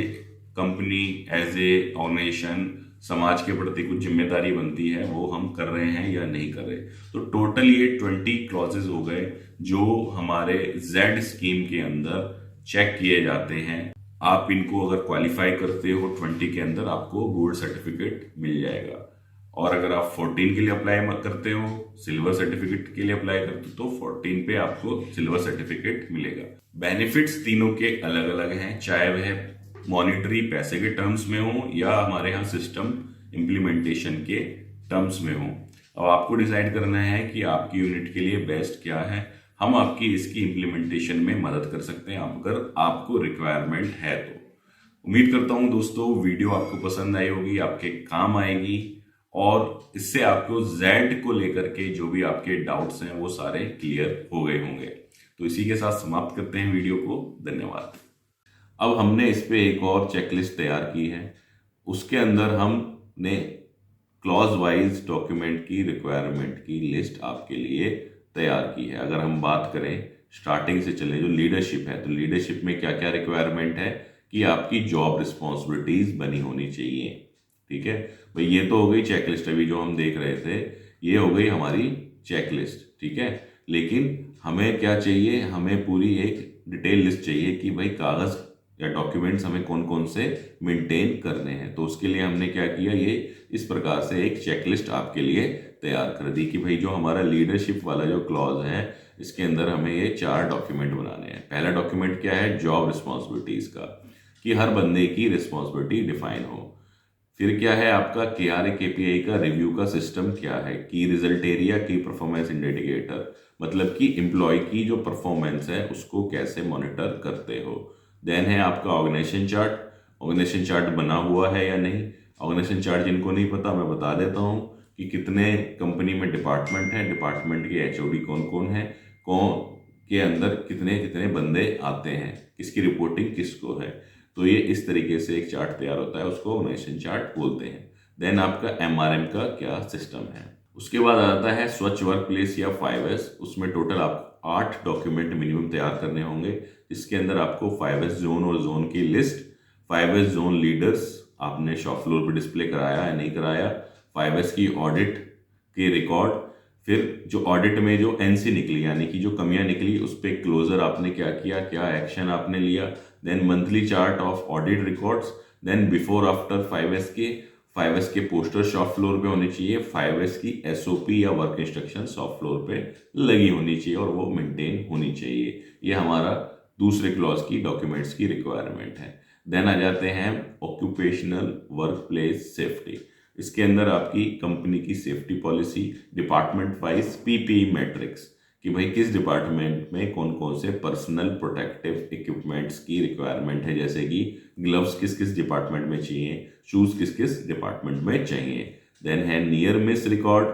company, as a organisation समाज के प्रति कुछ जिम्मेदारी बनती है, वो हम कर रहे हैं या नहीं कर रहे। तो टोटल ये 20 क्लॉजेज हो गए जो हमारे Z स्कीम के अंदर चेक किए जाते हैं। आप इनको अगर क्वालिफाई करते हो 20 के अंदर आपको गोल्ड सर्टिफिकेट मिल जाएगा, और अगर आप 14 के लिए अप्लाई करते हो, सिल्वर सर्टिफिकेट के लिए अप्लाई करते हो, तो 14 पे आपको सिल्वर सर्टिफिकेट मिलेगा। बेनिफिट्स तीनों के अलग अलग हैं, चाहे वह मॉनिटरी पैसे के टर्म्स में हो या हमारे यहाँ सिस्टम इम्प्लीमेंटेशन के टर्म्स में हो। अब आपको डिसाइड करना है कि आपकी यूनिट के लिए बेस्ट क्या है। हम आपकी इसकी इम्प्लीमेंटेशन में मदद कर सकते हैं अगर आपको रिक्वायरमेंट है तो। उम्मीद करता हूं दोस्तों वीडियो आपको पसंद आई होगी, आपके काम आएगी, और इससे आपको Z को लेकर के जो भी आपके डाउट्स हैं वो सारे क्लियर हो गए होंगे। तो इसी के साथ समाप्त करते हैं वीडियो को। धन्यवाद। अब हमने इस पे एक और चेकलिस्ट तैयार की है, उसके अंदर हमने क्लॉज वाइज डॉक्यूमेंट की रिक्वायरमेंट की लिस्ट आपके लिए तैयार की है। अगर हम बात करें स्टार्टिंग से चले, जो लीडरशिप है, तो लीडरशिप में क्या क्या रिक्वायरमेंट है कि आपकी जॉब रिस्पॉन्सिबिलिटीज बनी होनी चाहिए। ठीक है भाई, ये तो हो गई चेकलिस्ट, अभी जो हम देख रहे थे ये हो गई हमारी चेकलिस्ट। ठीक है, लेकिन हमें क्या चाहिए, हमें पूरी एक डिटेल लिस्ट चाहिए कि भाई कागज या डॉक्यूमेंट्स हमें कौन कौन से मेंटेन करने हैं। तो उसके लिए हमने क्या किया, ये इस प्रकार से एक चेकलिस्ट आपके लिए तैयार कर दी कि भाई जो हमारा लीडरशिप वाला जो क्लॉज है इसके अंदर हमें ये 4 डॉक्यूमेंट बनाने हैं। पहला डॉक्यूमेंट क्या है, जॉब रिस्पॉन्सिबिलिटीज का, कि हर बंदे की रिस्पॉन्सिबिलिटी डिफाइन हो। फिर क्या है आपका KRA KPI का रिव्यू का सिस्टम क्या है, की रिजल्ट एरिया, की परफॉर्मेंस इंडिकेटर, मतलब कि एम्प्लॉय की जो परफॉर्मेंस है उसको कैसे मॉनिटर करते हो। देन है आपका ऑर्गेनाइजेशन चार्ट, ऑर्गेनाइजेशन चार्ट बना हुआ है या नहीं। ऑर्गेनाइजेशन चार्ट जिनको नहीं पता मैं बता देता हूँ कि कितने कंपनी में डिपार्टमेंट हैं, डिपार्टमेंट के एचओडी कौन कौन है, कौन के अंदर कितने कितने बंदे आते हैं, किसकी रिपोर्टिंग किसको है। तो ये इस तरीके से एक चार्ट तैयार होता है, उसको ऑर्गेनाइजेशन चार्ट बोलते हैं। देन आपका एमआरएम का क्या सिस्टम है। उसके बाद आता है स्वच्छ वर्क प्लेस या 5S। उसमें टोटल आप 8 डॉक्यूमेंट मिनिमम तैयार करने होंगे, जिसके अंदर आपको 5S जोन और जोन की लिस्ट, 5S जोन लीडर्स आपने शॉप फ्लोर पर डिस्प्ले कराया या नहीं कराया, 5S की ऑडिट के रिकॉर्ड, फिर जो ऑडिट में जो एनसी निकली यानी कि जो कमियां निकली उस पर क्लोजर आपने क्या किया, क्या एक्शन आपने लिया। Then monthly chart of audit records, then before after 5S के पोस्टर शॉप फ्लोर पे होने चाहिए, 5S की एसओपी या वर्क इंस्ट्रक्शन शॉप फ्लोर पे लगी होनी चाहिए और वो मेंटेन होनी चाहिए। ये हमारा दूसरे क्लॉज की डॉक्यूमेंट्स की रिक्वायरमेंट है। देन आ जाते हैं ऑक्यूपेशनल वर्क प्लेस सेफ्टी। इसके अंदर आपकी कंपनी की safety policy, department wise PPE matrix कि भाई किस डिपार्टमेंट में कौन कौन से पर्सनल प्रोटेक्टिव इक्विपमेंट्स की रिक्वायरमेंट है, जैसे कि ग्लव्स किस किस डिपार्टमेंट में चाहिए, शूज किस किस डिपार्टमेंट में चाहिए। देन है नियर मिस रिकॉर्ड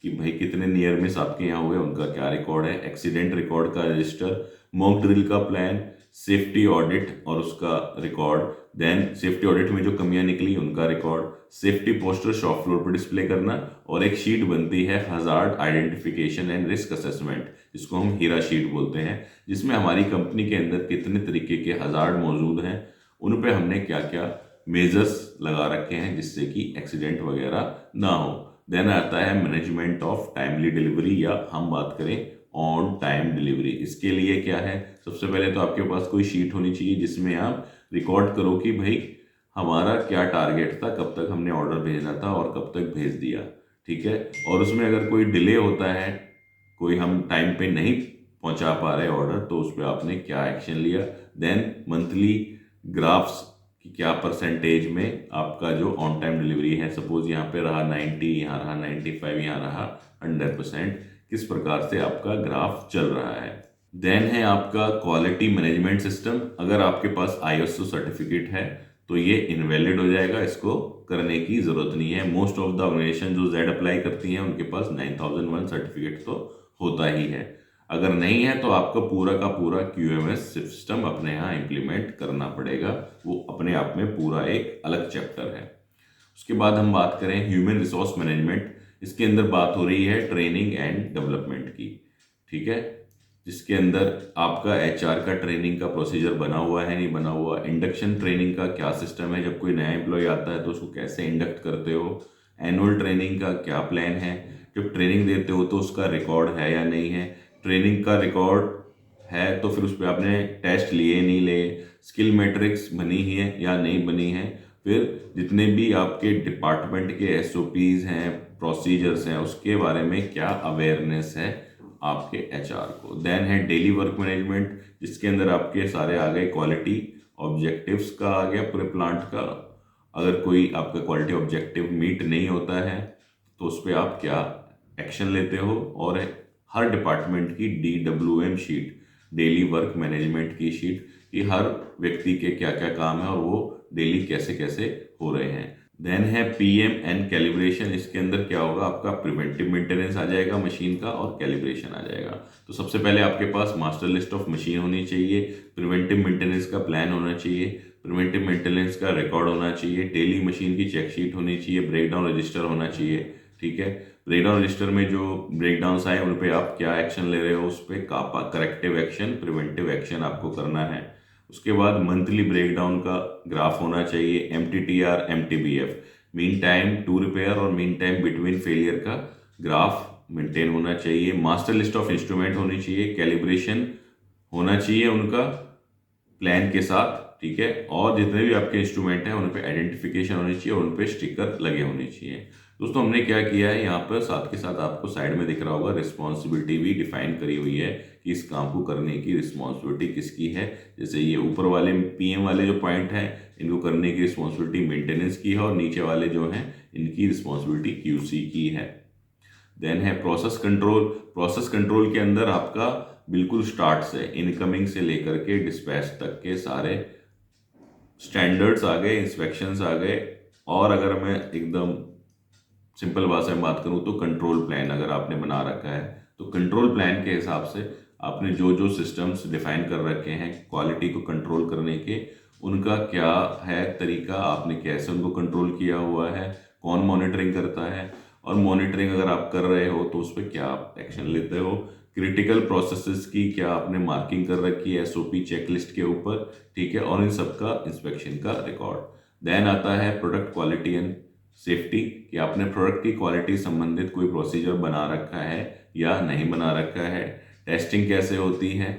कि भाई कितने नियर मिस आपके यहाँ हुए, उनका क्या रिकॉर्ड है, एक्सीडेंट रिकॉर्ड का रजिस्टर, मॉक ड्रिल का प्लान, सेफ्टी ऑडिट और उसका रिकॉर्ड, देन सेफ्टी ऑडिट में जो कमियां निकली उनका record, safety poster shop floor पर डिस्प्ले करना, और एक शीट बनती है hazard identification and risk assessment, जिसको हम हीरा शीट बोलते हैं, जिसमें हमारी कंपनी के अंदर कितने तरीके के हजार्ड मौजूद हैं, उन पे हमने क्या क्या मेजर्स लगा रखे हैं जिससे कि एक्सीडेंट वगैरह ना हो। देन आता है मैनेजमेंट ऑफ टाइमली डिलीवरी, या हम बात करें ऑन टाइम डिलीवरी। इसके लिए क्या है, सबसे पहले तो आपके पास कोई शीट होनी चाहिए जिसमें आप रिकॉर्ड करो कि भाई हमारा क्या टारगेट था, कब तक हमने ऑर्डर भेजना था और कब तक भेज दिया, ठीक है। और उसमें अगर कोई डिले होता है, कोई हम टाइम पे नहीं पहुंचा पा रहे ऑर्डर, तो उस पर आपने क्या एक्शन लिया। देन मंथली ग्राफ्स कि क्या परसेंटेज में आपका जो ऑन टाइम डिलीवरी है, सपोज यहाँ पे रहा 90, यहाँ रहा 95, यहाँ रहा 100%, किस प्रकार से आपका ग्राफ चल रहा है। देन है आपका क्वालिटी मैनेजमेंट सिस्टम। अगर आपके पास ISO सर्टिफिकेट है तो ये इनवैलिड हो जाएगा, इसको करने की जरूरत नहीं है। मोस्ट ऑफ द ऑर्गेनाइजेशन जो जेड अप्लाई करती हैं उनके पास 9001 सर्टिफिकेट तो होता ही है। अगर नहीं है तो आपको पूरा का पूरा QMS सिस्टम अपने यहाँ इंप्लीमेंट करना पड़ेगा, वो अपने आप में पूरा एक अलग चैप्टर है। उसके बाद हम बात करें ह्यूमन रिसोर्स मैनेजमेंट। इसके अंदर बात हो रही है ट्रेनिंग एंड डेवलपमेंट की, ठीक है, जिसके अंदर आपका HR का ट्रेनिंग का प्रोसीजर बना हुआ है नहीं बना हुआ, इंडक्शन ट्रेनिंग का क्या सिस्टम है, जब कोई नया एम्प्लॉय आता है तो उसको कैसे इंडक्ट करते हो, एनुअल ट्रेनिंग का क्या प्लान है, जब ट्रेनिंग देते हो तो उसका रिकॉर्ड है या नहीं है, ट्रेनिंग का रिकॉर्ड है तो फिर उस पर आपने टेस्ट लिए नहीं लिए, स्किल मैट्रिक्स बनी है या नहीं बनी है, फिर जितने भी आपके डिपार्टमेंट के SOPs हैं, प्रोसीजर्स हैं, उसके बारे में क्या अवेयरनेस है आपके HR को। देन है डेली वर्क मैनेजमेंट, जिसके अंदर आपके सारे आ गए क्वालिटी ऑब्जेक्टिव्स का आ गया पूरे प्लांट का। अगर कोई आपका क्वालिटी ऑब्जेक्टिव मीट नहीं होता है तो उस पर आप क्या एक्शन लेते हो, और हर डिपार्टमेंट की DWM sheet, daily work management की शीट, कि हर व्यक्ति के क्या क्या काम है और वो डेली कैसे कैसे हो रहे हैं। देन है PM एंड कैलिब्रेशन। इसके अंदर क्या होगा, आपका प्रिवेंटिव मेंटेनेंस आ जाएगा मशीन का और कैलिब्रेशन आ जाएगा। तो सबसे पहले आपके पास मास्टर लिस्ट ऑफ मशीन होनी चाहिए, प्रिवेंटिव मेंटेनेंस का प्लान होना चाहिए, प्रिवेंटिव मेंटेनेंस का रिकॉर्ड होना चाहिए, डेली मशीन की चेक शीट होनी चाहिए, ब्रेकडाउन रजिस्टर होना चाहिए, ठीक है। ब्रेकडाउन रजिस्टर में जो ब्रेकडाउन्स आए उन पे आप क्या एक्शन ले रहे हो, उस पर करेक्टिव एक्शन, प्रिवेंटिव एक्शन आपको करना है। उसके बाद मंथली ब्रेकडाउन का ग्राफ होना चाहिए, MTTR MTBF, mean time to repair और मीन टाइम बिटवीन फेलियर का ग्राफ मेंटेन होना चाहिए, मास्टर लिस्ट ऑफ इंस्ट्रूमेंट होनी चाहिए, कैलिब्रेशन होना चाहिए उनका प्लान के साथ, ठीक है, और जितने भी आपके इंस्ट्रूमेंट हैं उन पे आइडेंटिफिकेशन होनी चाहिए और उन पे स्टिकर लगे होने चाहिए। दोस्तों हमने क्या किया है यहाँ पर, साथ के साथ आपको साइड में दिख रहा होगा रिस्पॉन्सिबिलिटी भी डिफाइन करी हुई है कि इस काम को करने की रिस्पॉन्सिबिलिटी किसकी है। जैसे ये ऊपर वाले PM वाले जो पॉइंट हैं इनको करने की रिस्पॉन्सिबिलिटी मेंटेनेंस की है, और नीचे वाले जो हैं इनकी रिस्पॉन्सिबिलिटी QC की है। देन है प्रोसेस कंट्रोल। प्रोसेस कंट्रोल के अंदर आपका बिल्कुल स्टार्ट से, इनकमिंग से लेकर के डिस्पैच तक के सारे स्टैंडर्ड्स आ गए, इंस्पेक्शंस आ गए, और अगर मैं एकदम सिंपल भाषा में बात करूं तो कंट्रोल प्लान अगर आपने बना रखा है तो कंट्रोल प्लान के हिसाब से आपने जो जो सिस्टम्स डिफाइन कर रखे हैं क्वालिटी को कंट्रोल करने के, उनका क्या है तरीका, आपने कैसे उनको कंट्रोल किया हुआ है, कौन मॉनिटरिंग करता है, और मॉनिटरिंग अगर आप कर रहे हो तो उस पर क्या आप एक्शन लेते हो, क्रिटिकल प्रोसेसेस की क्या आपने मार्किंग कर रखी है एसओपी चेकलिस्ट के ऊपर, ठीक है, और इन सब का इंस्पेक्शन का रिकॉर्ड। देन आता है प्रोडक्ट क्वालिटी एंड सेफ्टी कि आपने प्रोडक्ट की क्वालिटी संबंधित कोई प्रोसीजर बना रखा है या नहीं बना रखा है, टेस्टिंग कैसे होती है,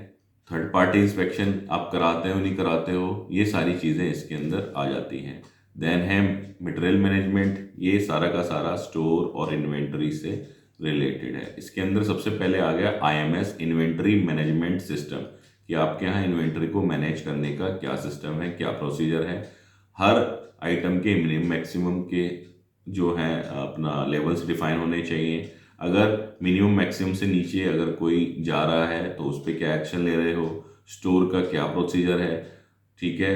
थर्ड पार्टी इंस्पेक्शन आप कराते हो नहीं कराते हो, ये सारी चीज़ें इसके अंदर आ जाती हैं। देन है मटेरियल मैनेजमेंट, ये सारा का सारा स्टोर और इन्वेंटरी से रिलेटेड है। इसके अंदर सबसे पहले आ गया आईएमएस इन्वेंटरी मैनेजमेंट सिस्टम कि आपके यहाँ इन्वेंटरी को मैनेज करने का क्या सिस्टम है, क्या प्रोसीजर है, हर आइटम के मिनिमम मैक्सिमम के जो है अपना लेवल्स डिफाइन होने चाहिए, अगर मिनिमम मैक्सिमम से नीचे अगर कोई जा रहा है तो उस पर क्या एक्शन ले रहे हो, स्टोर का क्या प्रोसीजर है, ठीक है,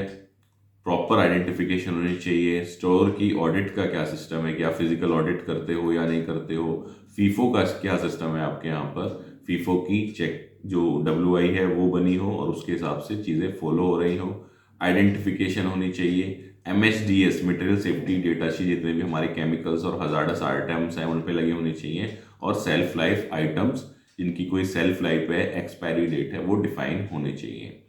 प्रॉपर आइडेंटिफिकेशन होनी चाहिए, स्टोर की ऑडिट का क्या सिस्टम है, क्या फिजिकल ऑडिट करते हो या नहीं करते हो, फीफो का क्या सिस्टम है आपके यहाँ पर, फीफो की चेक जो WI है वो बनी हो और उसके हिसाब से चीज़ें फॉलो हो रही हो, आइडेंटिफिकेशन होनी चाहिए, MSDS material safety data sheet जितने भी हमारे केमिकल्स और हजार्डस आइटम्स हैं उन पे लगे होने चाहिए, और सेल्फ लाइफ आइटम्स जिनकी कोई सेल्फ लाइफ है, एक्सपायरी डेट है, वो डिफाइन होने चाहिए।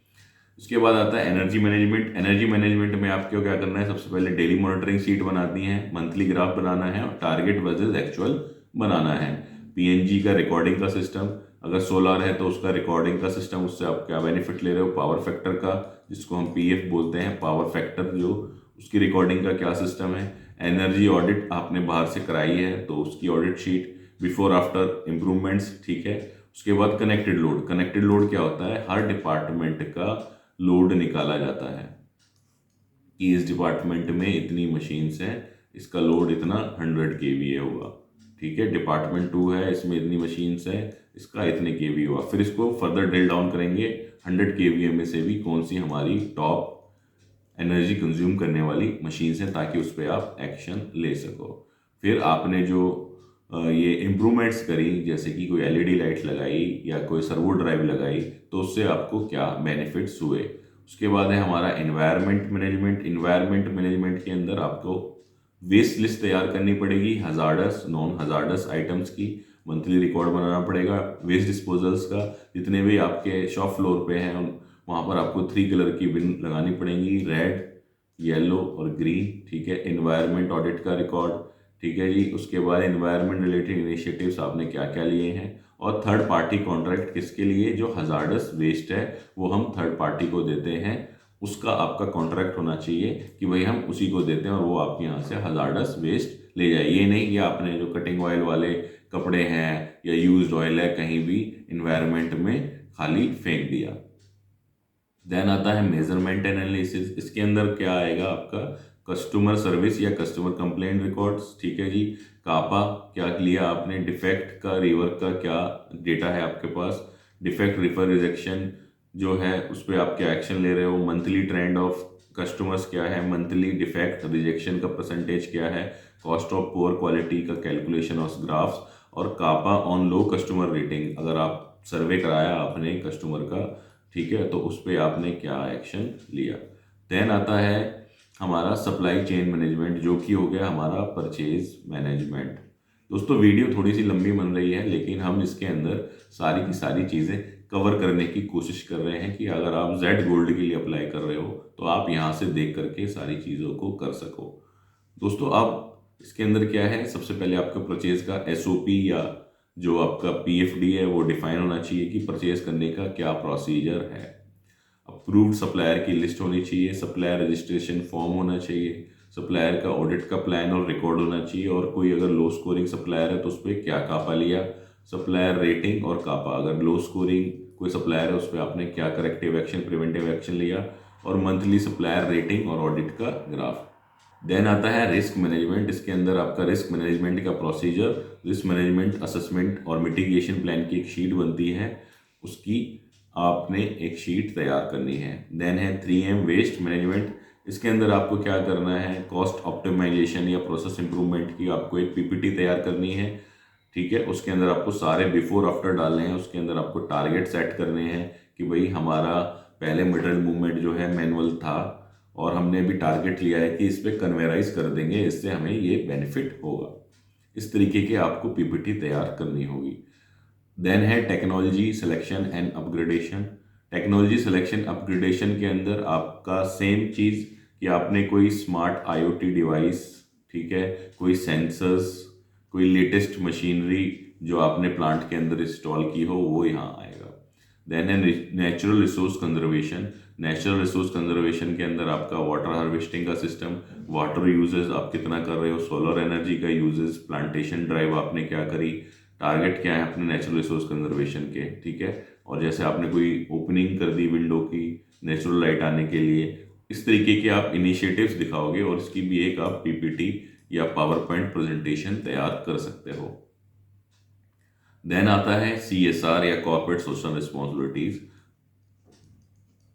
उसके बाद आता है एनर्जी मैनेजमेंट। एनर्जी मैनेजमेंट में आपको क्या करना है, सबसे पहले डेली मॉनिटरिंग शीट बनानी है, मंथली ग्राफ बनाना है और टारगेट वर्सेस एक्चुअल बनाना है। PNG का रिकॉर्डिंग का सिस्टम, अगर सोलर है तो उसका रिकॉर्डिंग का सिस्टम, उससे आप क्या बेनिफिट ले रहे हो, पावर फैक्टर का जिसको हम PF बोलते हैं, पावर फैक्टर जो उसकी रिकॉर्डिंग का क्या सिस्टम है। एनर्जी ऑडिट आपने बाहर से कराई है तो उसकी audit sheet, before after improvements, ठीक है। उसके बाद कनेक्टेड लोड। कनेक्टेड लोड क्या होता है, हर डिपार्टमेंट का लोड निकाला जाता है कि इस डिपार्टमेंट में इतनी मशीन्स हैं, इसका लोड इतना 100 kVA होगा, ठीक है। डिपार्टमेंट 2 है, इसमें इतनी मशीन्स है, इसका इतने kVA होगा। फिर इसको फर्दर ड्रिल डाउन करेंगे 100 kVA में से भी कौन सी हमारी टॉप एनर्जी कंज्यूम करने वाली मशीन्स हैं ताकि उस पर आप एक्शन ले सको। फिर आपने जो ये इम्प्रूवमेंट्स करी, जैसे कि कोई LED लाइट लगाई या कोई सर्वो ड्राइव लगाई, तो उससे आपको क्या बेनिफिट्स हुए। उसके बाद है हमारा एनवायरनमेंट मैनेजमेंट। एनवायरनमेंट मैनेजमेंट के अंदर आपको वेस्ट लिस्ट तैयार करनी पड़ेगी, हजार्डस नॉन हजार्डस आइटम्स की मंथली रिकॉर्ड बनाना पड़ेगा। वेस्ट डिस्पोजल्स का जितने भी आपके शॉप फ्लोर पे हैं वहाँ पर आपको 3 कलर की बिन लगानी पड़ेंगी, रेड, येलो और ग्रीन, ठीक है। एनवायरनमेंट ऑडिट का रिकॉर्ड, ठीक है जी। उसके बाद एनवायरनमेंट रिलेटेड इनिशिएटिव्स आपने क्या क्या लिए हैं, और थर्ड पार्टी कॉन्ट्रैक्ट किसके लिए, जो हजार्डस वेस्ट है वो हम थर्ड पार्टी को देते हैं, उसका आपका कॉन्ट्रैक्ट होना चाहिए कि भाई हम उसी को देते हैं और वो आपके यहाँ से हजार्डस वेस्ट ले जाए। ये नहीं कि आपने जो कटिंग ऑयल वाले कपड़े हैं या यूज्ड ऑयल है कहीं भी इन्वायरमेंट में खाली फेंक दिया। देन आता है मेजरमेंट एनालिसिस। इसके अंदर क्या आएगा आपका, कस्टमर सर्विस या कस्टमर कंप्लेंट रिकॉर्ड्स, ठीक है जी। कापा क्या लिया आपने, डिफेक्ट का रिवर्क का क्या डेटा है आपके पास, डिफेक्ट रिफर रिजेक्शन जो है उस पर आप क्या एक्शन ले रहे हो, मंथली ट्रेंड ऑफ कस्टमर्स क्या है, मंथली डिफेक्ट रिजेक्शन का परसेंटेज क्या है, कॉस्ट ऑफ पुअर क्वालिटी का कैलकुलेशन ऑफ ग्राफ्स, और कापा ऑन लो कस्टमर रेटिंग, अगर आप सर्वे कराया आपने कस्टमर का, ठीक है, तो उस पर आपने क्या एक्शन लिया। देन आता है हमारा सप्लाई चेन मैनेजमेंट, जो कि हो गया हमारा परचेज मैनेजमेंट। दोस्तों वीडियो थोड़ी सी लंबी बन रही है, लेकिन हम इसके अंदर सारी की सारी चीज़ें कवर करने की कोशिश कर रहे हैं कि अगर आप जेड गोल्ड के लिए अप्लाई कर रहे हो तो आप यहाँ से देख करके सारी चीज़ों को कर सको। दोस्तों अब इसके अंदर क्या है, सबसे पहले आपका परचेज का SOP या जो आपका PFD है वो डिफाइन होना चाहिए कि परचेज करने का क्या प्रोसीजर है। अप्रूव्ड सप्लायर की लिस्ट होनी चाहिए, सप्लायर रजिस्ट्रेशन फॉर्म होना चाहिए, सप्लायर का ऑडिट का प्लान और रिकॉर्ड होना चाहिए, और कोई अगर लो स्कोरिंग सप्लायर है तो उस पर क्या कापा लिया, सप्लायर रेटिंग और कापा, अगर लो स्कोरिंग कोई सप्लायर है उस पर आपने क्या करेक्टिव एक्शन प्रिवेंटिव एक्शन लिया, और मंथली सप्लायर रेटिंग और ऑडिट का ग्राफ। देन आता है रिस्क मैनेजमेंट। इसके अंदर आपका रिस्क मैनेजमेंट का प्रोसीजर, रिस्क मैनेजमेंट असेसमेंट और मिटिगेशन प्लान की एक शीट बनती है, उसकी आपने एक शीट तैयार करनी है। देन है 3M वेस्ट मैनेजमेंट। इसके अंदर आपको क्या करना है, कॉस्ट ऑप्टिमाइजेशन या प्रोसेस इंप्रूवमेंट की आपको एक पीपीटी तैयार करनी है। ठीक है, उसके अंदर आपको सारे बिफोर आफ्टर डालने हैं, उसके अंदर आपको टारगेट सेट करने हैं कि भाई हमारा पहले मटेरियल मूवमेंट जो है मैनुअल था और हमने भी टारगेट लिया है कि इस पर कन्वेराइज कर देंगे, इससे हमें ये बेनिफिट होगा। इस तरीके के आपको पीपीटी तैयार करनी होगी। देन है technology selection and upgradation. Technology selection upgradation के अंदर आपका सेम चीज़ कि आपने कोई स्मार्ट आईओटी डिवाइस, ठीक है, कोई सेंसर्स, कोई लेटेस्ट मशीनरी जो आपने प्लांट के अंदर इंस्टॉल की हो वो यहाँ आएगा। देन है natural resource conservation. Natural resource conservation के अंदर आपका वाटर हार्वेस्टिंग का सिस्टम, वाटर यूजेस आप कितना कर रहे हो, सोलर एनर्जी का यूजेस, प्लांटेशन ड्राइव आपने क्या करी, टारगेट क्या है अपने नेचुरल रिसोर्स कंजर्वेशन के। ठीक है, और जैसे आपने कोई ओपनिंग कर दी विंडो की नेचुरल लाइट आने के लिए, इस तरीके के आप इनिशिएटिव्स दिखाओगे और इसकी भी एक आप पीपीटी या पावर पॉइंट प्रेजेंटेशन तैयार कर सकते हो। देन आता है CSR या corporate social responsibilities.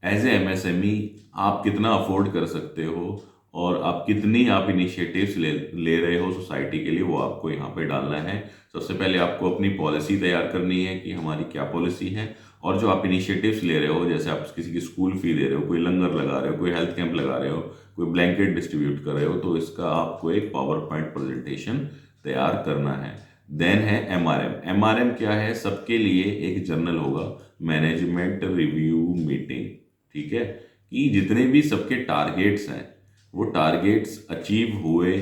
As a MSME आप कितना अफोर्ड कर सकते हो और आप कितनी आप इनिशिएटिव्स ले रहे हो सोसाइटी के लिए, वो आपको यहाँ पे डालना है। सबसे पहले आपको अपनी पॉलिसी तैयार करनी है कि हमारी क्या पॉलिसी है, और जो आप इनिशिएटिव्स ले रहे हो, जैसे आप किसी की स्कूल फी दे रहे हो, कोई लंगर लगा रहे हो, कोई हेल्थ कैंप लगा रहे हो, कोई ब्लैंकेट डिस्ट्रीब्यूट कर रहे हो, तो इसका आपको एक पावर पॉइंट प्रेजेंटेशन तैयार करना है। देन है MRM। MRM क्या है, सबके लिए एक जर्नल होगा, मैनेजमेंट रिव्यू मीटिंग। ठीक है, कि जितने भी सबके टारगेट्स हैं वो टारगेट्स अचीव हुए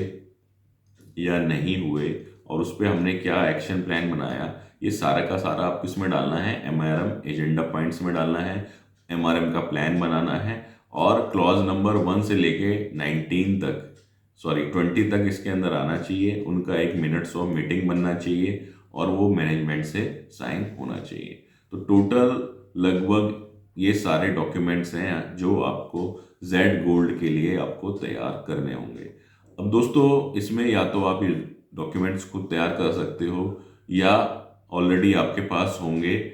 या नहीं हुए और उस पर हमने क्या एक्शन प्लान बनाया, ये सारा का सारा आपको इसमें डालना है। MRM एजेंडा पॉइंट्स में डालना है, MRM का प्लान बनाना है, और क्लॉज नंबर 1 से लेके 20 तक इसके अंदर आना चाहिए। उनका एक मिनट्स ऑफ मीटिंग बनना चाहिए और वो मैनेजमेंट से साइन होना चाहिए। तो टोटल लगभग ये सारे डॉक्यूमेंट्स हैं जो आपको जेड गोल्ड के लिए आपको तैयार करने होंगे। अब दोस्तों, इसमें या तो आप ये डॉक्यूमेंट्स खुद तैयार कर सकते हो या ऑलरेडी आपके पास होंगे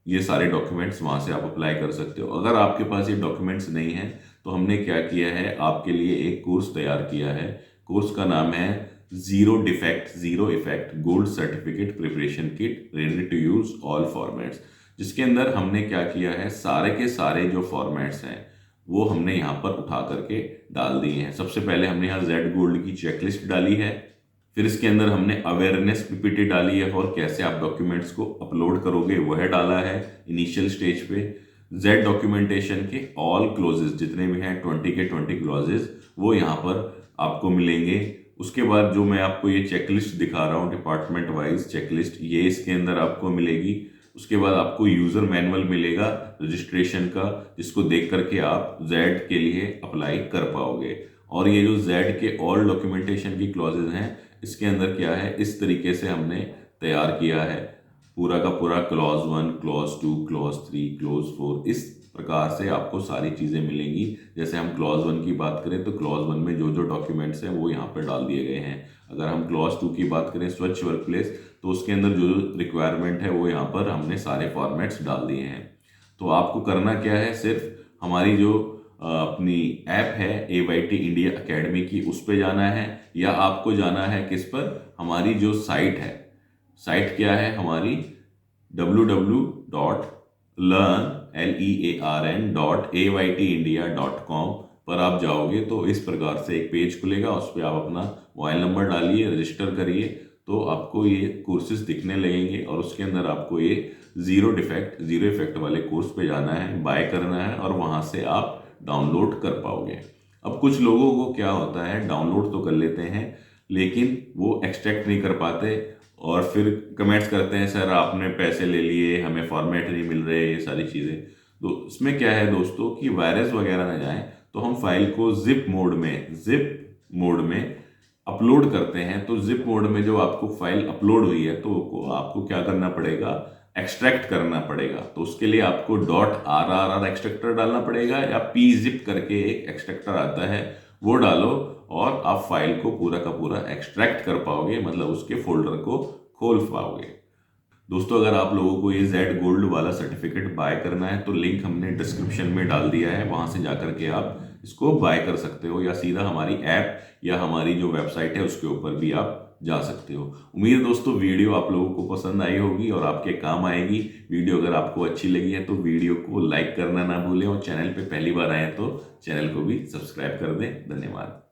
ये सारे डॉक्यूमेंट्स, वहाँ से आप अप्लाई कर सकते हो। अगर आपके पास ये डॉक्यूमेंट्स नहीं हैं तो हमने क्या किया है, आपके लिए एक कोर्स तैयार किया है। कोर्स का नाम है zero defect zero effect gold certificate preparation kit ready to use all formats, जिसके अंदर हमने क्या किया है, सारे के सारे जो फॉर्मेट्स हैं वो हमने यहाँ पर उठा करके डाल दिए हैं। सबसे पहले हमने यहाँ जेड गोल्ड की चेकलिस्ट डाली है, फिर इसके अंदर हमने अवेयरनेस पीपीटी डाली है और कैसे आप डॉक्यूमेंट्स को अपलोड करोगे वह डाला है इनिशियल स्टेज पे। जेड डॉक्यूमेंटेशन के ऑल क्लोजेस जितने भी हैं 20 के 20 क्लोजेस वो यहाँ पर आपको मिलेंगे। उसके बाद जो मैं आपको ये चेकलिस्ट दिखा रहा हूँ डिपार्टमेंट वाइज चेकलिस्ट, ये इसके अंदर आपको मिलेगी। उसके बाद आपको यूजर मैनुअल मिलेगा रजिस्ट्रेशन का, जिसको देख करके आप जेड के लिए अप्लाई कर पाओगे। और ये जो जेड के ऑल डॉक्यूमेंटेशन की क्लॉजेज हैं इसके अंदर क्या है, इस तरीके से हमने तैयार किया है पूरा का पूरा, क्लॉज 1, क्लॉज 2, क्लॉज 3, क्लॉज 4, इस प्रकार से आपको सारी चीज़ें मिलेंगी। जैसे हम क्लॉज 1 की बात करें तो क्लॉज 1 में जो जो डॉक्यूमेंट्स हैं वो यहाँ पर डाल दिए गए हैं। अगर हम क्लॉज 2 की बात करें स्वच्छ वर्क प्लेस, तो उसके अंदर जो रिक्वायरमेंट है वो यहाँ पर हमने सारे फॉर्मेट्स डाल दिए हैं। तो आपको करना क्या है, सिर्फ हमारी जो अपनी ऐप है AYT इंडिया अकेडमी की, उस पे जाना है, या आपको जाना है किस पर, हमारी जो साइट है, साइट क्या है हमारी www.learn.aytindia.com पर आप जाओगे तो इस प्रकार से एक पेज खुलेगा। उस पर आप अपना मोबाइल नंबर डालिए, रजिस्टर करिए, तो आपको ये कोर्सेज दिखने लगेंगे और उसके अंदर आपको ये जीरो इफेक्ट वाले कोर्स पे जाना है, बाय करना है और वहाँ से आप डाउनलोड कर पाओगे। अब कुछ लोगों को क्या होता है, डाउनलोड तो कर लेते हैं लेकिन वो एक्सट्रैक्ट नहीं कर पाते और फिर कमेंट्स करते हैं सर आपने पैसे ले लिए, हमें फॉर्मेट नहीं मिल रहे, ये सारी चीज़ें। तो इसमें क्या है दोस्तों कि वायरस वगैरह ना जाए, तो हम फाइल को जिप मोड में अपलोड करते हैं। तो जिप मोड में जो आपको फाइल अपलोड हुई है तो आपको क्या करना पड़ेगा, एक्सट्रैक्ट करना पड़ेगा। तो उसके लिए आपको .rrr एक्सट्रैक्टर डालना पड़ेगा या pzip करके एक एक्सट्रैक्टर आता है वो डालो और आप फाइल को पूरा का पूरा एक्सट्रैक्ट कर पाओगे, मतलब उसके फोल्डर को खोल पाओगे। दोस्तों, अगर आप लोगों को ये जेड गोल्ड वाला सर्टिफिकेट बाय करना है तो लिंक हमने डिस्क्रिप्शन में डाल दिया है, वहां से जाकर के आप इसको बाय कर सकते हो, या सीधा हमारी ऐप या हमारी जो वेबसाइट है उसके ऊपर भी आप जा सकते हो। उम्मीद है दोस्तों वीडियो आप लोगों को पसंद आई होगी और आपके काम आएगी। वीडियो अगर आपको अच्छी लगी है तो वीडियो को लाइक करना ना भूलें, और चैनल पे पहली बार आए तो चैनल को भी सब्सक्राइब कर दें। धन्यवाद।